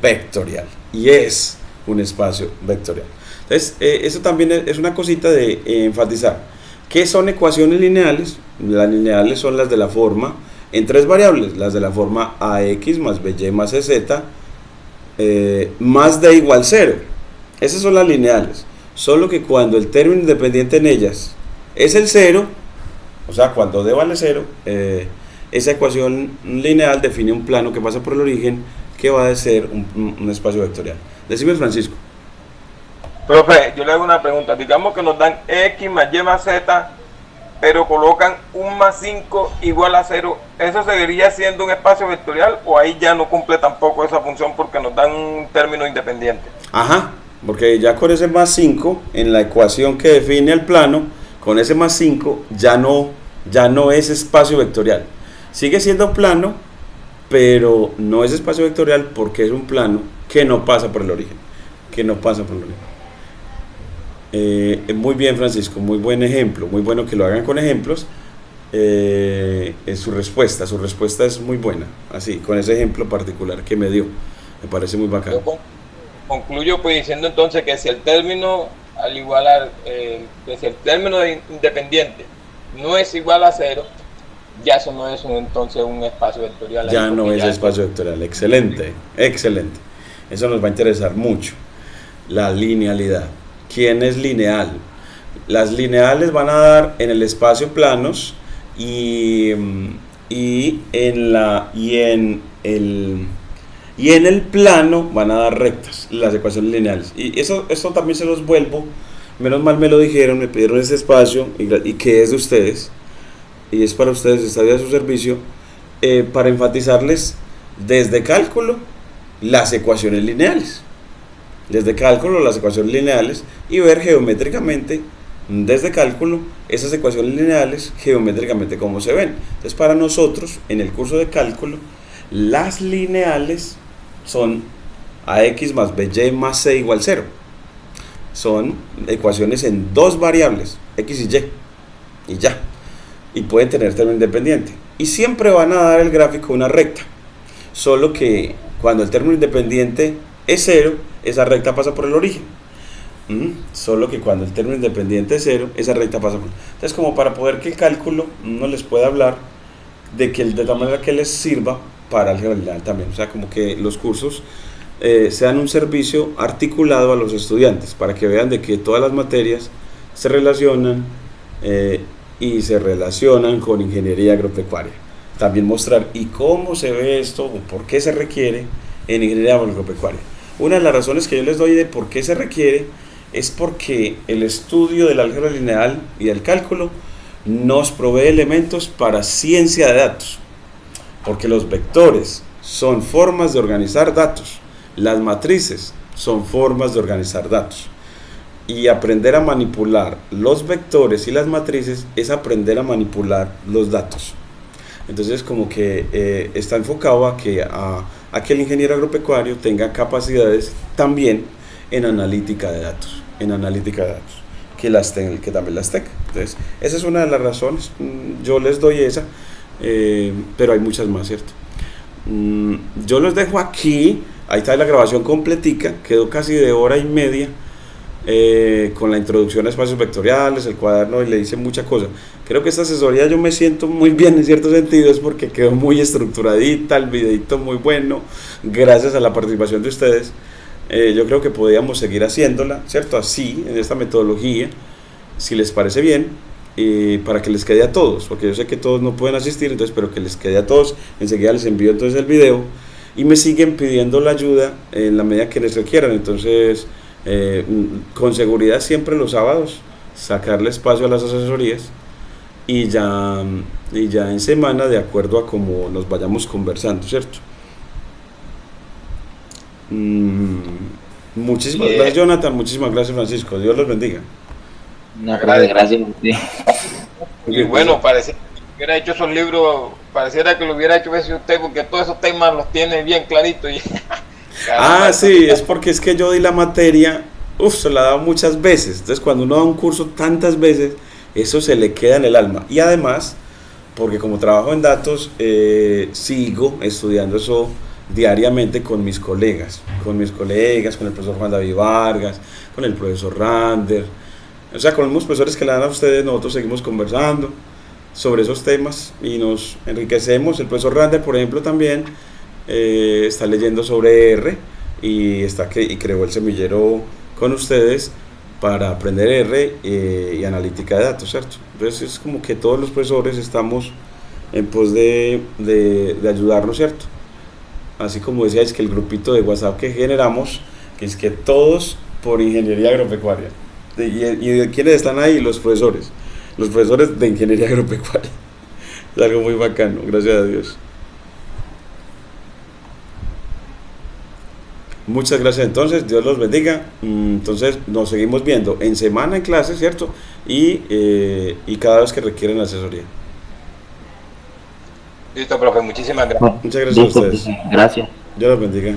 vectorial. Y es un espacio vectorial. Entonces, eso también es una cosita de enfatizar. ¿Qué son ecuaciones lineales? Las lineales son las de la forma en tres variables, las de la forma ax más by más cz más d igual 0. Esas son las lineales. Solo que cuando el término independiente en ellas es el 0, o sea, cuando d vale 0, esa ecuación lineal define un plano que pasa por el origen que va a ser un espacio vectorial. Decime, Francisco. Profe, yo le hago una pregunta. Digamos que nos dan x más y más z, pero colocan 1 más 5 igual a 0. ¿Eso seguiría siendo un espacio vectorial o ahí ya no cumple tampoco esa función porque nos dan un término independiente? Ajá, porque ya con ese más 5 en la ecuación que define el plano, con ese más 5 ya no es espacio vectorial. Sigue siendo plano, pero no es espacio vectorial porque es un plano que no pasa por el origen. Muy bien, Francisco, muy buen ejemplo, muy bueno que lo hagan con ejemplos. Su respuesta es muy buena, así, con ese ejemplo particular que me dio, me parece muy bacano. Yo concluyo pues diciendo entonces que si el término al igualar, que si el término de independiente no es igual a 0, ya eso no es entonces un espacio vectorial. Ya no es espacio vectorial, excelente, excelente. Eso nos va a interesar mucho, la linealidad. ¿Quién es lineal? Las lineales van a dar en el espacio planos y en el plano van a dar rectas, las ecuaciones lineales. Y eso también se los vuelvo, menos mal me lo dijeron, me pidieron ese espacio y que es de ustedes, y es para ustedes, está a su servicio, para enfatizarles desde cálculo las ecuaciones lineales. Desde cálculo las ecuaciones lineales y ver geométricamente desde cálculo esas ecuaciones lineales geométricamente cómo se ven. Entonces, para nosotros en el curso de cálculo las lineales son ax más by más c igual 0. Son ecuaciones en dos variables, x y ya, y pueden tener término independiente y siempre van a dar el gráfico una recta, solo que cuando el término independiente es 0, esa recta pasa por el origen. Solo que cuando el término independiente es 0, esa recta pasa por... Entonces, como para poder que el cálculo no les pueda hablar de tal manera que les sirva para álgebra lineal también. O sea, como que los cursos sean un servicio articulado a los estudiantes para que vean de que todas las materias se relacionan y se relacionan con ingeniería agropecuaria. También mostrar y cómo se ve esto o por qué se requiere en ingeniería agropecuaria. Una de las razones que yo les doy de por qué se requiere es porque el estudio del álgebra lineal y del cálculo nos provee elementos para ciencia de datos, porque los vectores son formas de organizar datos, las matrices son formas de organizar datos, y aprender a manipular los vectores y las matrices es aprender a manipular los datos. Entonces, como que está enfocado a que el ingeniero agropecuario tenga capacidades también en analítica de datos, que también las tenga. Entonces, esa es una de las razones. Yo les doy esa, pero hay muchas más, ¿cierto? Yo los dejo aquí. Ahí está la grabación completica, quedó casi de hora y media. Con la introducción a espacios vectoriales, el cuaderno, y le hice muchas cosas. Creo que esta asesoría yo me siento muy bien en ciertos sentidos porque quedó muy estructuradita, el videito muy bueno, gracias a la participación de ustedes. yo creo que podríamos seguir haciéndola, ¿cierto? Así, en esta metodología, si les parece bien, para que les quede a todos, porque yo sé que todos no pueden asistir, entonces, pero que les quede a todos. Enseguida les envío entonces el video y me siguen pidiendo la ayuda en la medida que les requieran. Entonces, con seguridad siempre los sábados, sacarle espacio a las asesorías y ya en semana, de acuerdo a cómo nos vayamos conversando, ¿cierto? Muchísimas gracias, Jonathan, muchísimas gracias, Francisco, Dios los bendiga. No, gracias. Sí. Y bueno, pareciera que hubiera hecho esos libros, pareciera que lo hubiera hecho usted, porque todos esos temas los tiene bien claritos. Ah, sí, es porque es que yo di la materia, se la he dado muchas veces, entonces cuando uno da un curso tantas veces, eso se le queda en el alma. Y además, porque como trabajo en datos, sigo estudiando eso diariamente con mis colegas, con el profesor Juan David Vargas, con el profesor Rander, o sea, con los profesores que le dan a ustedes. Nosotros seguimos conversando sobre esos temas y nos enriquecemos. El profesor Rander, por ejemplo, también está leyendo sobre R y creó el semillero con ustedes para aprender R y analítica de datos, ¿cierto? Entonces es como que todos los profesores estamos en pos de ayudarnos, ¿cierto? Así como decíais que el grupito de WhatsApp que generamos, que es que todos por ingeniería agropecuaria. ¿Y quiénes están ahí? Los profesores de ingeniería agropecuaria. Es algo muy bacano, gracias a Dios. Muchas gracias entonces, Dios los bendiga. Entonces nos seguimos viendo en semana en clase, ¿cierto? Y cada vez que requieren asesoría. Listo, profe, muchísimas gracias. Muchas gracias a ustedes. Gracias. Dios los bendiga.